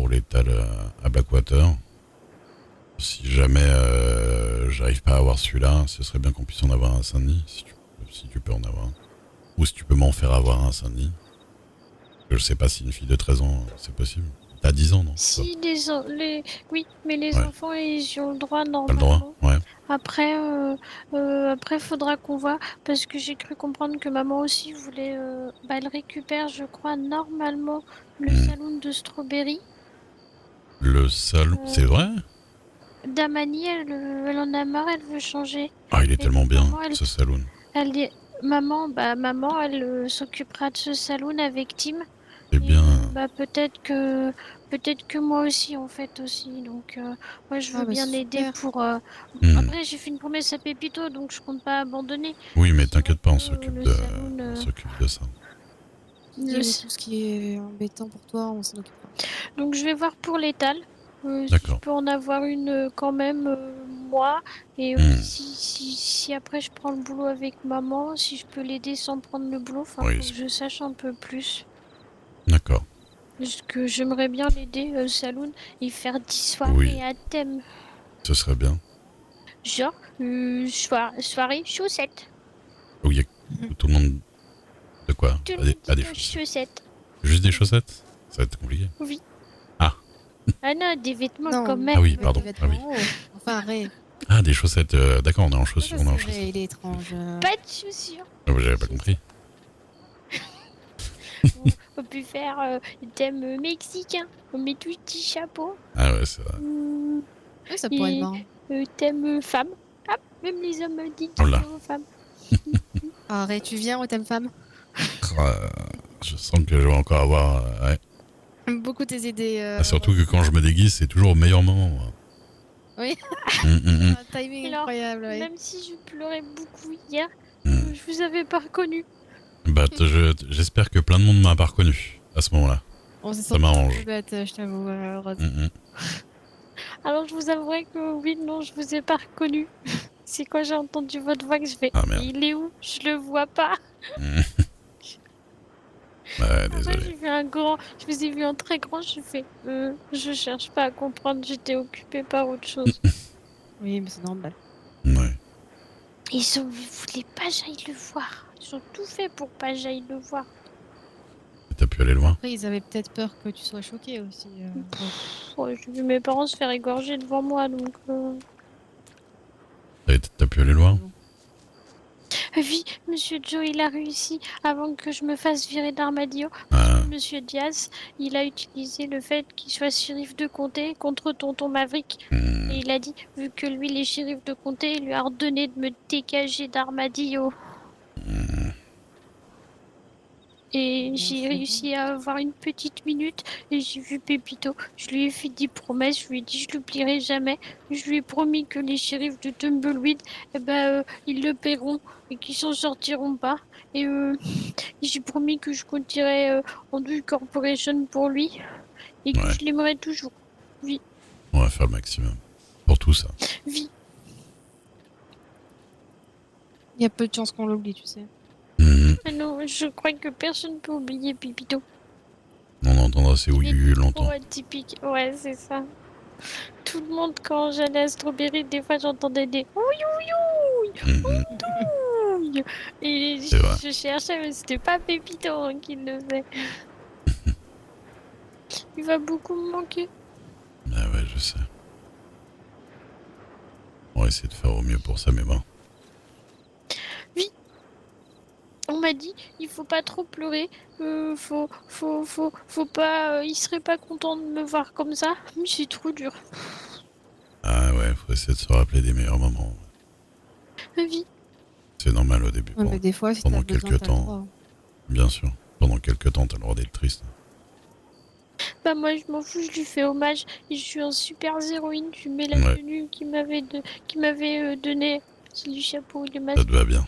[SPEAKER 2] l'étal à Blackwater. Si jamais j'arrive pas à avoir celui-là, ce serait bien qu'on puisse en avoir un à Saint-Denis, si tu peux en avoir un. Ou si tu peux m'en faire avoir un à Saint-Denis. Je sais pas si une fille de 13 ans, c'est possible. T'as 10 ans, non?
[SPEAKER 10] si oui, mais les
[SPEAKER 2] Ouais.
[SPEAKER 10] enfants, ils ont le droit
[SPEAKER 2] T'as le
[SPEAKER 10] normalement.
[SPEAKER 2] droit? Ouais.
[SPEAKER 10] Après, faudra qu'on voit, parce que j'ai cru comprendre que maman aussi voulait. Elle récupère, je crois, normalement le salon de Strawberry.
[SPEAKER 2] Le salon, c'est vrai?
[SPEAKER 10] Damani, elle en a marre, elle veut changer.
[SPEAKER 2] Ah, il est
[SPEAKER 10] Et
[SPEAKER 2] tellement bien,
[SPEAKER 10] maman,
[SPEAKER 2] ce saloon.
[SPEAKER 10] Elle dit, maman, elle s'occupera de ce saloon avec Tim.
[SPEAKER 2] C'est bien.
[SPEAKER 10] Peut-être que moi aussi en fait aussi. Donc moi je veux bien aider
[SPEAKER 1] super.
[SPEAKER 10] pour. Après j'ai fait une promesse à Pépito, donc je compte pas abandonner.
[SPEAKER 2] Oui, mais t'inquiète pas, on s'occupe
[SPEAKER 10] le
[SPEAKER 2] de,
[SPEAKER 10] saloon,
[SPEAKER 2] on s'occupe de ça.
[SPEAKER 1] Dis, mais tout ce qui est embêtant pour toi, on s'en occupera.
[SPEAKER 10] Donc je vais voir pour l'étal. Si je
[SPEAKER 2] D'accord.
[SPEAKER 10] peux en avoir une quand même moi. Et si après je prends le boulot avec maman, si je peux l'aider sans prendre le boulot, enfin
[SPEAKER 2] Oui,
[SPEAKER 10] faut que je sache un peu plus.
[SPEAKER 2] D'accord.
[SPEAKER 10] Parce que j'aimerais bien l'aider au saloon et faire 10 soirées
[SPEAKER 2] Oui.
[SPEAKER 10] à thème.
[SPEAKER 2] Ce serait bien.
[SPEAKER 10] Genre, soirée chaussettes.
[SPEAKER 2] Où il y a tout le monde. De quoi?
[SPEAKER 10] Tout le
[SPEAKER 2] Ah,
[SPEAKER 10] monde
[SPEAKER 2] des
[SPEAKER 10] dit
[SPEAKER 2] chaussettes.
[SPEAKER 10] chaussettes.
[SPEAKER 2] Juste des chaussettes? Ça va être compliqué.
[SPEAKER 10] Oui.
[SPEAKER 2] Ah.
[SPEAKER 10] Ah non, des vêtements
[SPEAKER 1] Non,
[SPEAKER 10] quand même.
[SPEAKER 2] Ah oui,
[SPEAKER 1] avec
[SPEAKER 2] pardon.
[SPEAKER 1] des
[SPEAKER 2] Ah oui.
[SPEAKER 1] vêtements hauts. Enfin, Ray.
[SPEAKER 2] Ah, des chaussettes. D'accord, on est en chaussures. On est en
[SPEAKER 1] C'est vrai,
[SPEAKER 2] chaussettes.
[SPEAKER 1] il est étrange.
[SPEAKER 10] Pas de chaussures.
[SPEAKER 2] Ah, bah, j'avais pas compris.
[SPEAKER 10] On peut faire thème mexicain. On met tout petit chapeau.
[SPEAKER 2] Ah ouais, c'est vrai.
[SPEAKER 1] Oui, ça pourrait être marrant.
[SPEAKER 10] Thème femme. Ah, même les hommes disent
[SPEAKER 2] Oh là.
[SPEAKER 10] aux femmes.
[SPEAKER 1] Ah, Ray, tu viens au thème femme?
[SPEAKER 2] Je sens que je vais encore avoir. Ouais.
[SPEAKER 1] J'aime beaucoup tes idées.
[SPEAKER 2] Ah, surtout que quand je me déguise, c'est toujours au meilleur moment. Moi.
[SPEAKER 1] Oui.
[SPEAKER 2] Mm.
[SPEAKER 1] Un timing
[SPEAKER 10] Alors,
[SPEAKER 1] incroyable, oui.
[SPEAKER 10] même si je pleurais beaucoup hier,
[SPEAKER 2] Mm.
[SPEAKER 10] je vous avais pas reconnu.
[SPEAKER 2] Bah, j'espère que plein de monde m'a pas reconnu à ce moment-là.
[SPEAKER 1] On s'est
[SPEAKER 2] Ça
[SPEAKER 1] senti un
[SPEAKER 2] m'arrange.
[SPEAKER 1] peu bête, je t'avoue. Rose.
[SPEAKER 10] Alors je vous avouerai que oui, non, je vous ai pas reconnu. C'est quand j'ai entendu votre voix que je fais.
[SPEAKER 2] Ah, merde.
[SPEAKER 10] Il est où? Je le vois pas.
[SPEAKER 2] Ouais,
[SPEAKER 10] Après,
[SPEAKER 2] désolé.
[SPEAKER 10] j'ai vu un grand, je vous ai vu en très grand, je fais. Je cherche pas à comprendre, j'étais occupée par autre chose.
[SPEAKER 1] Oui, mais c'est normal.
[SPEAKER 2] Ouais.
[SPEAKER 10] Ils voulaient pas que j'aille le voir. Ils ont tout fait pour pas que j'aille le voir.
[SPEAKER 2] Et t'as pu aller loin?
[SPEAKER 1] Après, ils avaient peut-être peur que tu sois choqué aussi.
[SPEAKER 10] Ouais, j'ai vu mes parents se faire égorger devant moi, donc.
[SPEAKER 2] T'as pu aller loin?
[SPEAKER 10] Oui, Monsieur Joe, il a réussi avant que je me fasse virer d'Armadillo.
[SPEAKER 2] Ah.
[SPEAKER 10] Monsieur Diaz, il a utilisé le fait qu'il soit shérif de comté contre tonton Maverick. Et il a dit, vu que lui, il est shérif de comté, il lui a ordonné de me dégager d'Armadillo. Et j'ai réussi à avoir une petite minute et j'ai vu Pépito. Je lui ai fait des promesses, je lui ai dit je l'oublierai jamais. Je lui ai promis que les shérifs de Tumbleweed, ils le paieront et qu'ils s'en sortiront pas. Et j'ai promis que je continuerai en Due Corporation pour lui et que
[SPEAKER 2] Ouais.
[SPEAKER 10] je l'aimerai toujours.
[SPEAKER 2] On va faire le maximum. Pour tout ça.
[SPEAKER 10] Vie.
[SPEAKER 1] Il y a peu de chances qu'on l'oublie, tu sais.
[SPEAKER 2] Mhm.
[SPEAKER 10] Ah non, je crois que personne peut oublier Pépito.
[SPEAKER 2] On entendra ces ouillus longtemps.
[SPEAKER 10] Ouais, typique. Ouais, c'est ça. Tout le monde, quand j'allais à Strawberry, des fois j'entendais des ouïe
[SPEAKER 2] Mhm.
[SPEAKER 10] ouïe. Et
[SPEAKER 2] C'est vrai.
[SPEAKER 10] je cherchais, mais c'était pas Pépito hein, qui le faisait. Il va beaucoup me manquer.
[SPEAKER 2] Ah ouais, je sais. On va essayer de faire au mieux pour ça, mais bon.
[SPEAKER 10] On m'a dit, il faut pas trop pleurer. Faut pas. Il serait pas content de me voir comme ça. Mais c'est trop dur.
[SPEAKER 2] Ah ouais, faut essayer de se rappeler des meilleurs moments.
[SPEAKER 10] Vie.
[SPEAKER 2] C'est normal au début.
[SPEAKER 1] Ouais,
[SPEAKER 2] Bon,
[SPEAKER 1] mais des fois, si
[SPEAKER 2] pendant
[SPEAKER 1] t'as besoin,
[SPEAKER 2] quelques
[SPEAKER 1] t'as le
[SPEAKER 2] temps.
[SPEAKER 1] droit.
[SPEAKER 2] Bien sûr. Pendant quelques temps, t'as le droit d'être triste.
[SPEAKER 10] Bah moi je m'en fous, je lui fais hommage. Et je suis un super héroïne. Je lui mets la
[SPEAKER 2] Ouais.
[SPEAKER 10] tenue qu'il m'avait donné. C'est du chapeau, le
[SPEAKER 2] Ça
[SPEAKER 10] masque.
[SPEAKER 2] te va bien.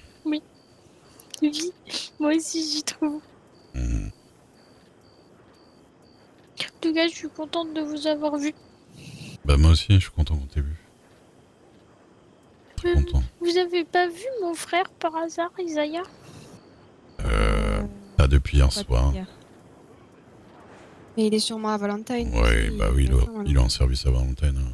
[SPEAKER 10] Vie. Moi aussi j'y trouve.
[SPEAKER 2] Mhm.
[SPEAKER 10] En tout cas, je suis contente de vous avoir vu.
[SPEAKER 2] Bah moi aussi, je suis content qu'on t'ait vu. Très content.
[SPEAKER 10] Vous avez pas vu mon frère par hasard, Isaiah?
[SPEAKER 2] Pas depuis hier
[SPEAKER 1] Pas de
[SPEAKER 2] soir.
[SPEAKER 1] hier. Mais il est sûrement à Valentine.
[SPEAKER 2] Ouais,
[SPEAKER 1] aussi,
[SPEAKER 2] bah oui,
[SPEAKER 1] est enfin,
[SPEAKER 2] il est en service à Valentine. Hein.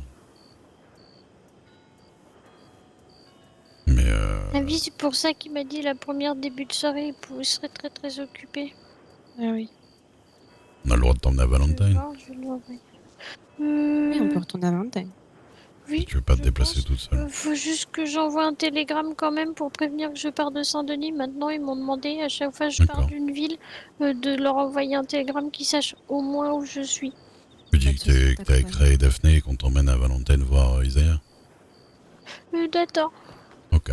[SPEAKER 2] Mais
[SPEAKER 10] Ah oui, c'est pour ça qu'il m'a dit la première début de soirée, il serait très très occupé.
[SPEAKER 1] Ah oui.
[SPEAKER 2] on a le droit de t'emmener à
[SPEAKER 10] Je vais
[SPEAKER 2] Valentine.
[SPEAKER 10] voir, je vais l'envoyer.
[SPEAKER 1] Oui, on peut retourner à Valentine.
[SPEAKER 10] Oui,
[SPEAKER 2] Tu veux pas te
[SPEAKER 10] je
[SPEAKER 2] déplacer
[SPEAKER 10] pense.
[SPEAKER 2] toute seule.
[SPEAKER 10] Faut juste que j'envoie un télégramme quand même pour prévenir que je pars de Saint-Denis. Maintenant, ils m'ont demandé à chaque fois que je pars
[SPEAKER 2] D'accord.
[SPEAKER 10] d'une ville de leur envoyer un télégramme qui sache au moins où je suis.
[SPEAKER 2] Tu dis
[SPEAKER 1] Pas de soucis,
[SPEAKER 2] que
[SPEAKER 1] pas de
[SPEAKER 2] t'es avec
[SPEAKER 1] problème.
[SPEAKER 2] Ray et Daphné et qu'on t'emmène à Valentine voir Isaiah.
[SPEAKER 10] D'accord.
[SPEAKER 2] Ok.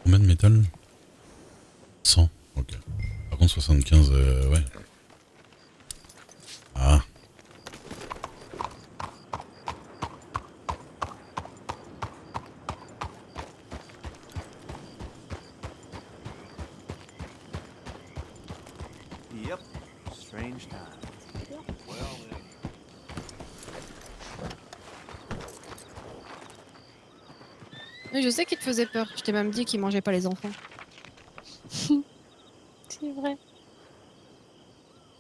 [SPEAKER 2] Combien de métal 100. Ok. Par contre 75, ouais. Ah.
[SPEAKER 11] Yep. Strange time. Well, then.
[SPEAKER 1] Oui, je sais qu'il te faisait peur. Je t'ai même dit qu'il mangeait pas les enfants.
[SPEAKER 10] C'est vrai.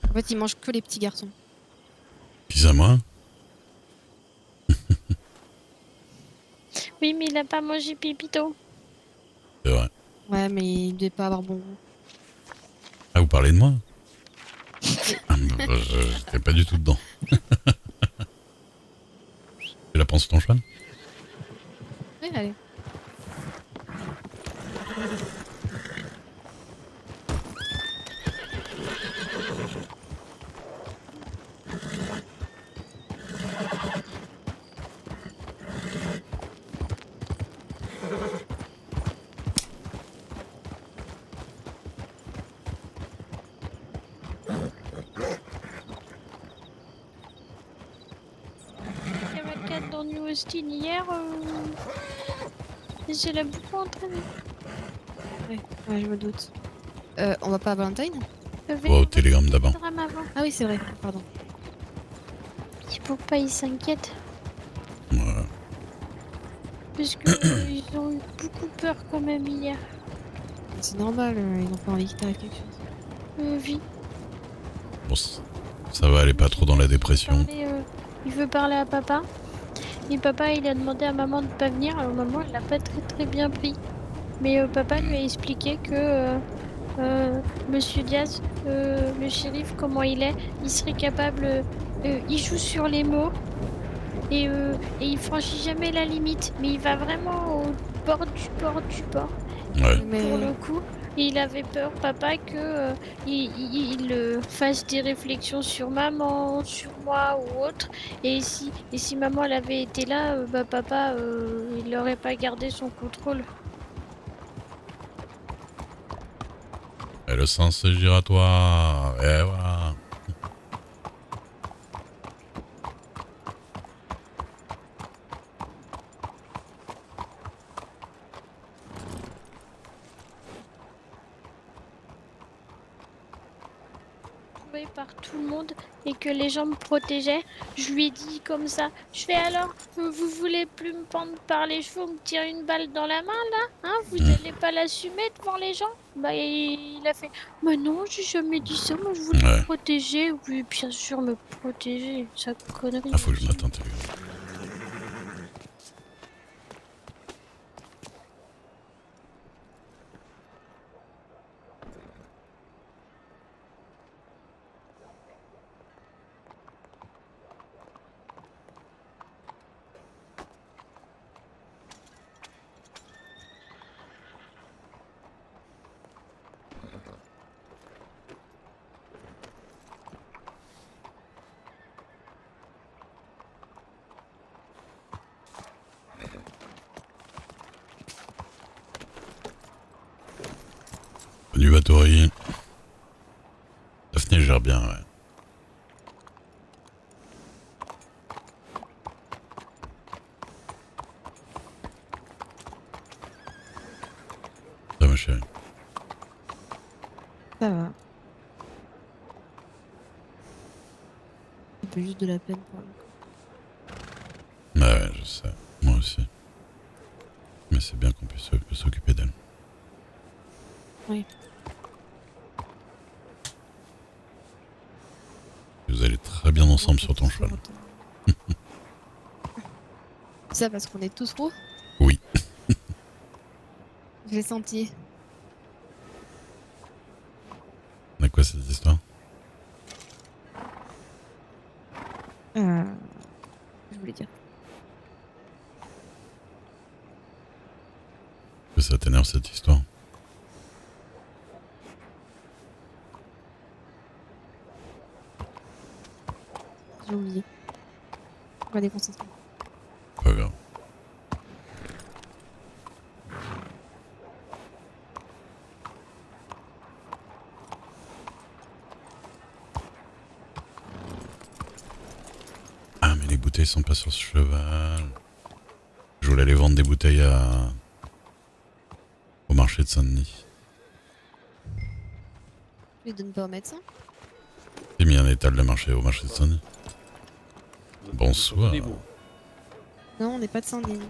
[SPEAKER 1] En fait, il mange que les petits garçons.
[SPEAKER 2] Pis à moi.
[SPEAKER 10] Oui, mais il a pas mangé Pépito.
[SPEAKER 2] C'est vrai.
[SPEAKER 1] Ouais, mais il devait pas avoir bon goût.
[SPEAKER 2] Ah, vous parlez de moi J'étais pas du tout dedans. Tu la penses ton cheval?
[SPEAKER 1] Oui, allez.
[SPEAKER 10] Cavalcade dans New Austin hier, et je l'ai beaucoup entraîné.
[SPEAKER 1] Ouais, je me doute. On va pas à Valentine?
[SPEAKER 2] Oh, au télégramme d'avant.
[SPEAKER 1] Ah oui, c'est vrai, pardon.
[SPEAKER 10] Il faut pas, ils s'inquiètent.
[SPEAKER 2] Ouais.
[SPEAKER 10] Parce que ils ont eu beaucoup peur quand même hier.
[SPEAKER 1] C'est normal, ils n'ont pas envie qu'il t'arrive quelque chose.
[SPEAKER 10] Oui.
[SPEAKER 2] Bon, ça va, elle est pas trop dans la dépression.
[SPEAKER 10] Il veut parler à papa. Et papa, il a demandé à maman de pas venir. Alors maman, elle l'a pas très très bien pris. Mais papa lui a expliqué que Monsieur Diaz, le shérif, comment il est, il serait capable. Il joue sur les mots. Et il franchit jamais la limite. Mais il va vraiment au bord du bord.
[SPEAKER 2] Ouais.
[SPEAKER 1] Mais
[SPEAKER 10] Pour le coup. il avait peur, papa, que il fasse des réflexions sur maman, sur moi ou autre. Et si maman elle avait été là, bah papa, il n'aurait pas gardé son contrôle.
[SPEAKER 2] Et le sens giratoire. Et voilà.
[SPEAKER 10] Par tout le monde et que les gens me protégeaient, je lui ai dit comme ça. Je fais alors, vous voulez plus me pendre par les cheveux, me tirer une balle dans la main là, hein? Vous allez pas l'assumer devant les gens? Bah il a fait, mais non, j'ai jamais dit ça, moi je voulais me protéger. Oui, bien sûr me protéger, ça connerie.
[SPEAKER 2] Ah, faut que je m'attende. Du Bathory. Daphné gère bien, ouais. Ça ma chérie.
[SPEAKER 1] Ça va. Un peu juste de la peine pour le coup.
[SPEAKER 2] Ouais, je sais. Moi aussi. Mais c'est bien qu'on puisse s'occuper d'elle.
[SPEAKER 1] Oui.
[SPEAKER 2] Vous allez très bien ensemble sur ton cheval.
[SPEAKER 1] Ça parce qu'on est tous roux?
[SPEAKER 2] Oui.
[SPEAKER 1] Je l'ai senti.
[SPEAKER 2] À quoi cette histoire?
[SPEAKER 1] Je voulais dire.
[SPEAKER 2] Que ça t'énerve cette histoire?
[SPEAKER 1] J'ai oublié. On va déconcentrer.
[SPEAKER 2] Pas grave. Ah mais les bouteilles sont pas sur ce cheval. Je voulais aller vendre des bouteilles au marché de Saint-Denis.
[SPEAKER 1] Je les donne pas au médecin.
[SPEAKER 2] J'ai mis un étal de marché au marché de Saint-Denis. Bonsoir.
[SPEAKER 1] Non, on n'est pas de Saint-Denis.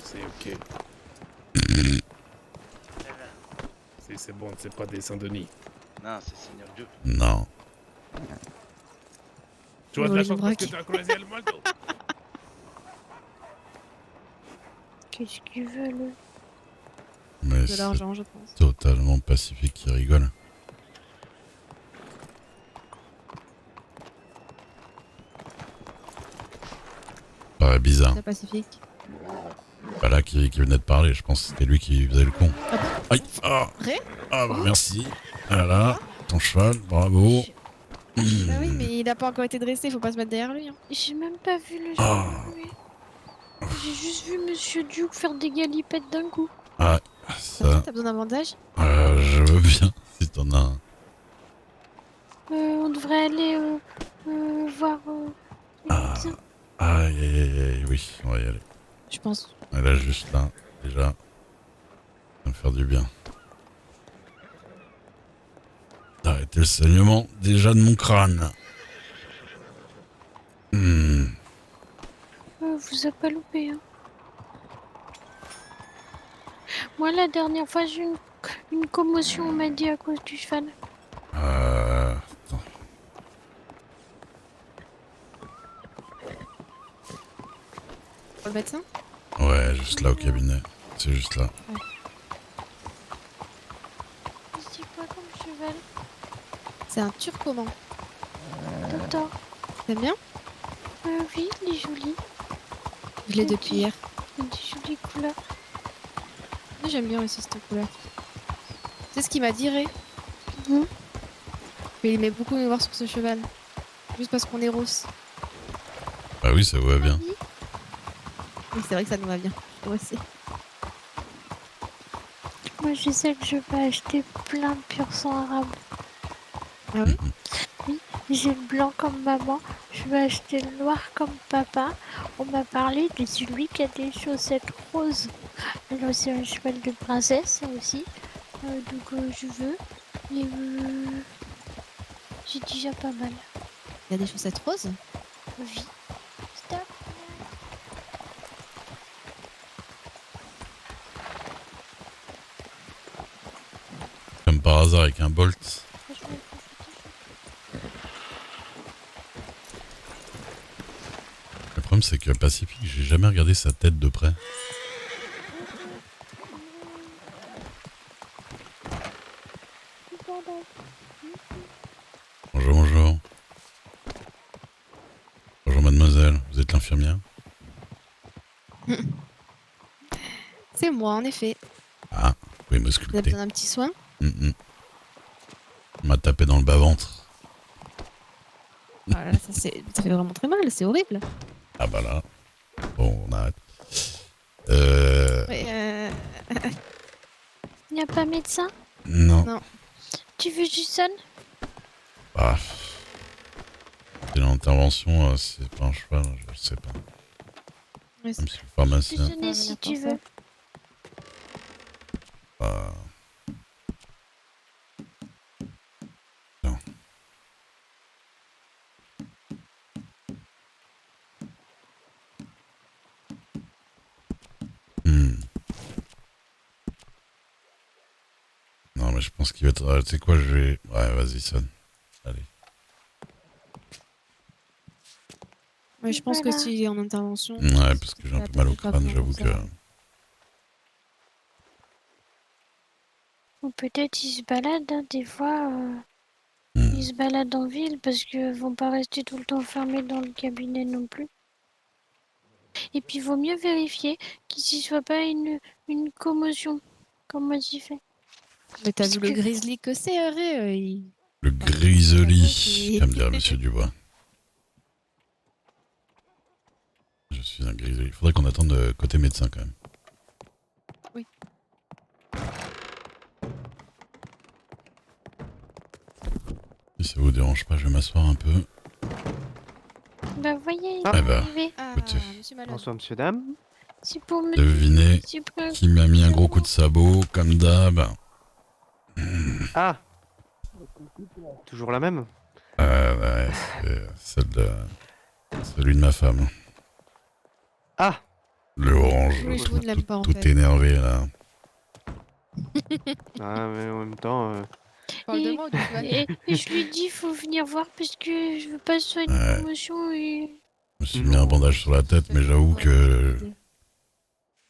[SPEAKER 12] C'est ok. C'est bon, c'est pas des Saint-Denis.
[SPEAKER 8] Non, c'est Seigneur Dieu.
[SPEAKER 2] Non.
[SPEAKER 12] Tu as de la chance parce que t'as croisé le malto.
[SPEAKER 10] Qu'est-ce qu'ils veulent?
[SPEAKER 2] Mais
[SPEAKER 1] De l'argent, je pense.
[SPEAKER 2] totalement pacifique qui rigole. Paraît bizarre.
[SPEAKER 1] C'est pacifique.
[SPEAKER 2] Voilà qui venait de parler, je pense que c'était lui qui faisait le con.
[SPEAKER 1] Ah bon?
[SPEAKER 2] Aïe! Ah!
[SPEAKER 1] Vrai?
[SPEAKER 2] Ah bah merci. Voilà, ton cheval, bravo.
[SPEAKER 1] Bah oui, mais il a pas encore été dressé, faut pas se mettre derrière lui. Hein.
[SPEAKER 10] J'ai même pas vu le
[SPEAKER 2] Ah.
[SPEAKER 10] cheval. J'ai juste vu Monsieur Duke faire des galipettes d'un coup.
[SPEAKER 2] Ah, ça.
[SPEAKER 1] T'as besoin d'un bandage?
[SPEAKER 2] Je veux bien, si t'en as un.
[SPEAKER 10] On devrait aller voir les médecins.
[SPEAKER 2] Aïe, aïe, aïe, aïe, oui, on va y aller.
[SPEAKER 1] Je pense.
[SPEAKER 2] Elle est juste là, déjà. Ça va me faire du bien. D'arrêter le saignement, déjà de mon crâne.
[SPEAKER 10] Vous a pas loupé, hein. Moi, la dernière fois, j'ai eu une commotion, on m'a dit, à cause du cheval.
[SPEAKER 2] Attends.
[SPEAKER 1] Pour le médecin?
[SPEAKER 2] Ouais, juste là au cabinet. C'est juste là.
[SPEAKER 1] Ouais.
[SPEAKER 10] C'est quoi comme cheval?
[SPEAKER 1] C'est un turcoman.
[SPEAKER 10] Docteur.
[SPEAKER 1] T'aimes bien?
[SPEAKER 10] Oui, il est joli.
[SPEAKER 1] Je l'ai depuis hier.
[SPEAKER 10] Il a des jolies couleurs.
[SPEAKER 1] Moi, j'aime bien aussi cette couleur. C'est ce qu'il m'a dit, Ray.
[SPEAKER 10] Mhm.
[SPEAKER 1] Mais il aimait beaucoup nous voir sur ce cheval. Juste parce qu'on est rousse.
[SPEAKER 2] Bah oui, ça va bien.
[SPEAKER 1] Oui, c'est vrai que ça nous va bien. Moi aussi.
[SPEAKER 10] Moi, je sais que je vais acheter plein de pur sang arabe.
[SPEAKER 1] Ah oui?
[SPEAKER 10] Oui, j'ai le blanc comme maman. Je vais acheter le noir comme papa. On m'a parlé de celui qui a des chaussettes roses. Alors, c'est un cheval de princesse, ça aussi. Donc, je veux. Et j'ai déjà pas mal.
[SPEAKER 1] Il y a des chaussettes roses?
[SPEAKER 10] Oui. Stop.
[SPEAKER 2] Comme par hasard avec un Bolt. Le problème c'est que Pacifique, j'ai jamais regardé sa tête de près. Bonjour, bonjour. Bonjour mademoiselle, vous êtes l'infirmière?
[SPEAKER 1] C'est moi, en effet.
[SPEAKER 2] Ah, vous pouvez
[SPEAKER 1] Vous avez
[SPEAKER 2] m'ausculter.
[SPEAKER 1] besoin d'un petit soin?
[SPEAKER 2] On m'a tapé dans le bas-ventre.
[SPEAKER 1] Ah là, ça fait vraiment très mal, c'est horrible.
[SPEAKER 2] Ah bah là. Bon, on arrête.
[SPEAKER 1] Ouais,
[SPEAKER 10] Il n'y a pas médecin?
[SPEAKER 2] Non.
[SPEAKER 1] Non.
[SPEAKER 10] Tu veux que je sonne?
[SPEAKER 2] Bah, c'est l'intervention, c'est pas un cheval, je sais pas.
[SPEAKER 1] Ouais,
[SPEAKER 2] Même si le pharmacien.
[SPEAKER 10] Je peux sonner si tu veux.
[SPEAKER 2] Non. Non, mais je pense qu'il va être. Tu sais quoi, je vais. Ouais, vas-y, sonne. Allez.
[SPEAKER 1] Ouais, je pense que s'il est en intervention.
[SPEAKER 2] Ouais, parce que j'ai un peu mal au crâne, j'avoue que.
[SPEAKER 10] Ou peut-être ils se baladent, hein, des fois. Ils se baladent en ville parce qu'ils vont pas rester tout le temps fermés dans le cabinet non plus. Et puis il vaut mieux vérifier qu'il ne soit pas une commotion, comme moi j'y fais.
[SPEAKER 1] Mais t'as vu le grizzly que c'est, Ray
[SPEAKER 2] Le grisoli, comme dirait Monsieur Dubois. Je suis un grisoli. Il faudrait qu'on attende côté médecin quand même.
[SPEAKER 1] Oui.
[SPEAKER 2] Si ça vous dérange pas, je vais m'asseoir un peu.
[SPEAKER 10] Bah voyez, il
[SPEAKER 2] Ah
[SPEAKER 10] est
[SPEAKER 2] bah,
[SPEAKER 10] arrivé.
[SPEAKER 2] écoutez,
[SPEAKER 9] Bonsoir, monsieur, dame.
[SPEAKER 10] C'est pour me
[SPEAKER 2] devinez
[SPEAKER 10] c'est pour-
[SPEAKER 2] qui m'a mis un gros coup de sabot, comme d'hab.
[SPEAKER 9] Ah toujours la même?
[SPEAKER 2] Ouais, c'est celui de ma femme.
[SPEAKER 9] Ah
[SPEAKER 2] Le orange,
[SPEAKER 1] Oui, je ne l'aime pas, en
[SPEAKER 2] tout
[SPEAKER 1] fait.
[SPEAKER 2] énervé là.
[SPEAKER 9] Ah, mais en même temps...
[SPEAKER 1] Parle de moi ou du cheval?
[SPEAKER 10] Et je lui dis faut venir voir parce que je veux pas que ce soit une commotion et...
[SPEAKER 2] Je me suis mis un bandage sur la tête, mais j'avoue que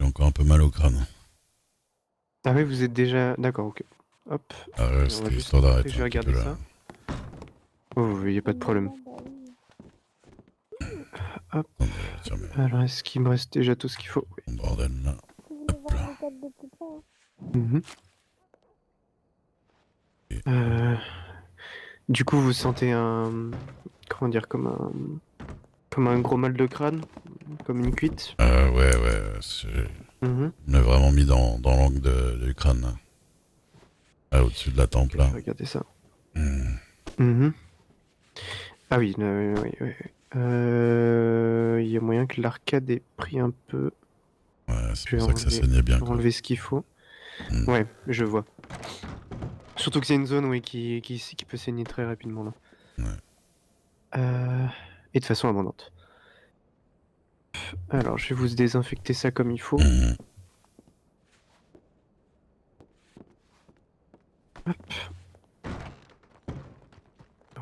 [SPEAKER 2] j'ai encore un peu mal au crâne.
[SPEAKER 9] Ah oui, vous êtes déjà... D'accord, ok. Hop.
[SPEAKER 2] Ah ouais,
[SPEAKER 9] On va
[SPEAKER 2] c'était
[SPEAKER 9] juste-
[SPEAKER 2] histoire d'arrêter
[SPEAKER 9] Je vais
[SPEAKER 2] un petit
[SPEAKER 9] regarder
[SPEAKER 2] peu, là.
[SPEAKER 9] ça. Oh, il n'y a pas de problème. Hop. Alors, est-ce qu'il me reste déjà tout ce qu'il faut? Oui.
[SPEAKER 2] Bordel là.
[SPEAKER 9] Mhm. Du coup, vous sentez un... Comment dire, comme un gros mal de crâne? Comme une cuite?
[SPEAKER 2] Ouais,
[SPEAKER 9] Mhm.
[SPEAKER 2] il m'a vraiment mis dans l'angle du crâne là. Là, au-dessus de la tempe là.
[SPEAKER 9] Regardez ça. Mhm. Ah oui, oui. Il y a moyen que l'arcade ait pris un peu.
[SPEAKER 2] Ouais, c'est
[SPEAKER 9] Je vais
[SPEAKER 2] pour ça que ça
[SPEAKER 9] enlever-
[SPEAKER 2] saignait bien,
[SPEAKER 9] je vais
[SPEAKER 2] quoi.
[SPEAKER 9] enlever ce qu'il faut. Ouais, je vois. Surtout que c'est une zone oui, qui peut saigner très rapidement là. Et de façon abondante. Alors, je vais vous désinfecter ça comme il faut. Hop.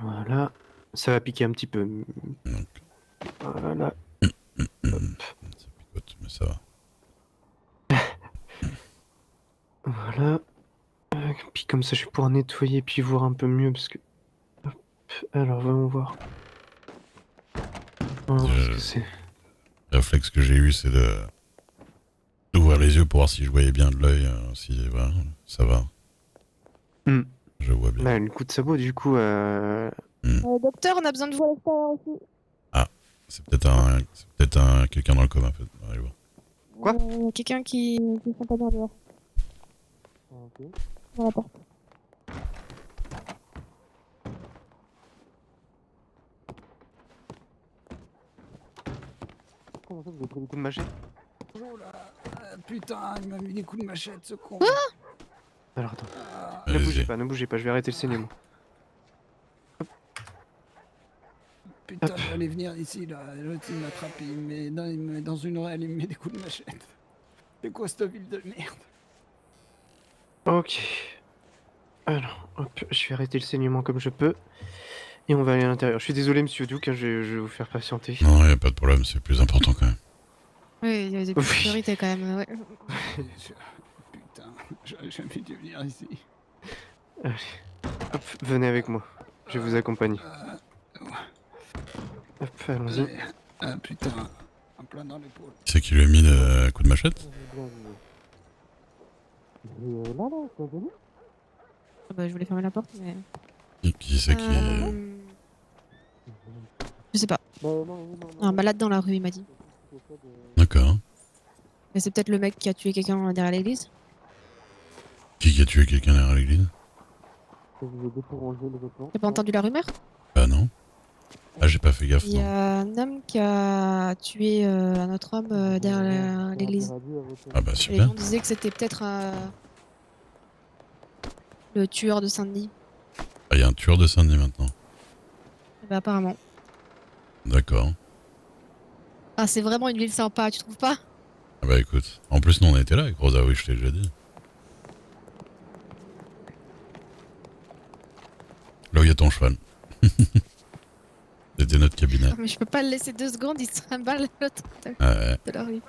[SPEAKER 9] Voilà. Ça va piquer un petit peu. Voilà.
[SPEAKER 2] Mais ça va.
[SPEAKER 9] Voilà. Puis comme ça, je vais pouvoir nettoyer puis voir un peu mieux parce que. Hop. Alors, voyons voir. Oh, ce que c'est.
[SPEAKER 2] Le réflexe que j'ai eu, c'est d'ouvrir les yeux pour voir si je voyais bien de l'œil, si voilà, ça va.
[SPEAKER 9] Hmm.
[SPEAKER 2] Je vois bien.
[SPEAKER 9] Bah, le coup de sabot, du coup.
[SPEAKER 1] Docteur, on a besoin de vous à l'extérieur aussi.
[SPEAKER 2] C'est peut-être quelqu'un dans le coma. Allez voir.
[SPEAKER 9] Quoi
[SPEAKER 1] Quelqu'un qui sent pas bien dehors. Dans la porte.
[SPEAKER 9] Comment ça, vous avez pris des coups de machette?
[SPEAKER 11] Oh là, putain, il m'a mis des coups de machette, ce con.
[SPEAKER 9] Alors attends.
[SPEAKER 11] Ah,
[SPEAKER 9] Ne bougez pas, je vais arrêter le saignement.
[SPEAKER 11] putain, j'allais venir ici, là. L'autre, il m'attrape, il me met dans une ruelle, il me met des coups de machette. C'est quoi cette ville de merde?
[SPEAKER 9] Ok. Alors, hop, je vais arrêter le saignement comme je peux. Et on va aller à l'intérieur. Je suis désolé, monsieur Duke, hein, je vais vous faire patienter.
[SPEAKER 2] Non, y a pas de problème, c'est plus important quand même.
[SPEAKER 1] Oui, il y a des petites priorités quand même. Ouais.
[SPEAKER 11] Putain, j'aurais jamais dû venir ici.
[SPEAKER 9] Allez. Hop, venez avec moi. Je vais vous accompagner. Hop, allons-y.
[SPEAKER 11] Ah putain, en plein dans l'épaule.
[SPEAKER 2] Qui c'est qui lui a mis le coup de machette?
[SPEAKER 1] Bah, je voulais fermer la porte, mais.
[SPEAKER 2] Qui c'est qui...
[SPEAKER 1] Je sais pas. Un malade dans la rue, il m'a dit.
[SPEAKER 2] D'accord.
[SPEAKER 1] Mais c'est peut-être le mec qui a tué quelqu'un derrière l'église.
[SPEAKER 2] Qui a tué quelqu'un derrière l'église?
[SPEAKER 1] T'as pas entendu la rumeur?
[SPEAKER 2] Bah non. Ah, j'ai pas fait gaffe,
[SPEAKER 1] Il y
[SPEAKER 2] non.
[SPEAKER 1] a un homme qui a tué un autre homme derrière l'église.
[SPEAKER 2] Ah bah
[SPEAKER 1] Les
[SPEAKER 2] super.
[SPEAKER 1] gens disaient que c'était peut-être le tueur de Saint-Denis.
[SPEAKER 2] Ah, y a un tueur de Saint-Denis maintenant.
[SPEAKER 1] Bah, apparemment.
[SPEAKER 2] D'accord.
[SPEAKER 1] Ah, c'est vraiment une ville sympa, tu trouves pas?
[SPEAKER 2] Ah bah écoute, en plus nous on était là avec Rosa, oui je t'ai déjà dit. Là où y a ton cheval. C'était notre cabinet.
[SPEAKER 1] Mais je peux pas le laisser 2 secondes, il se trimballe l'autre
[SPEAKER 2] Ouais.
[SPEAKER 1] de la rue.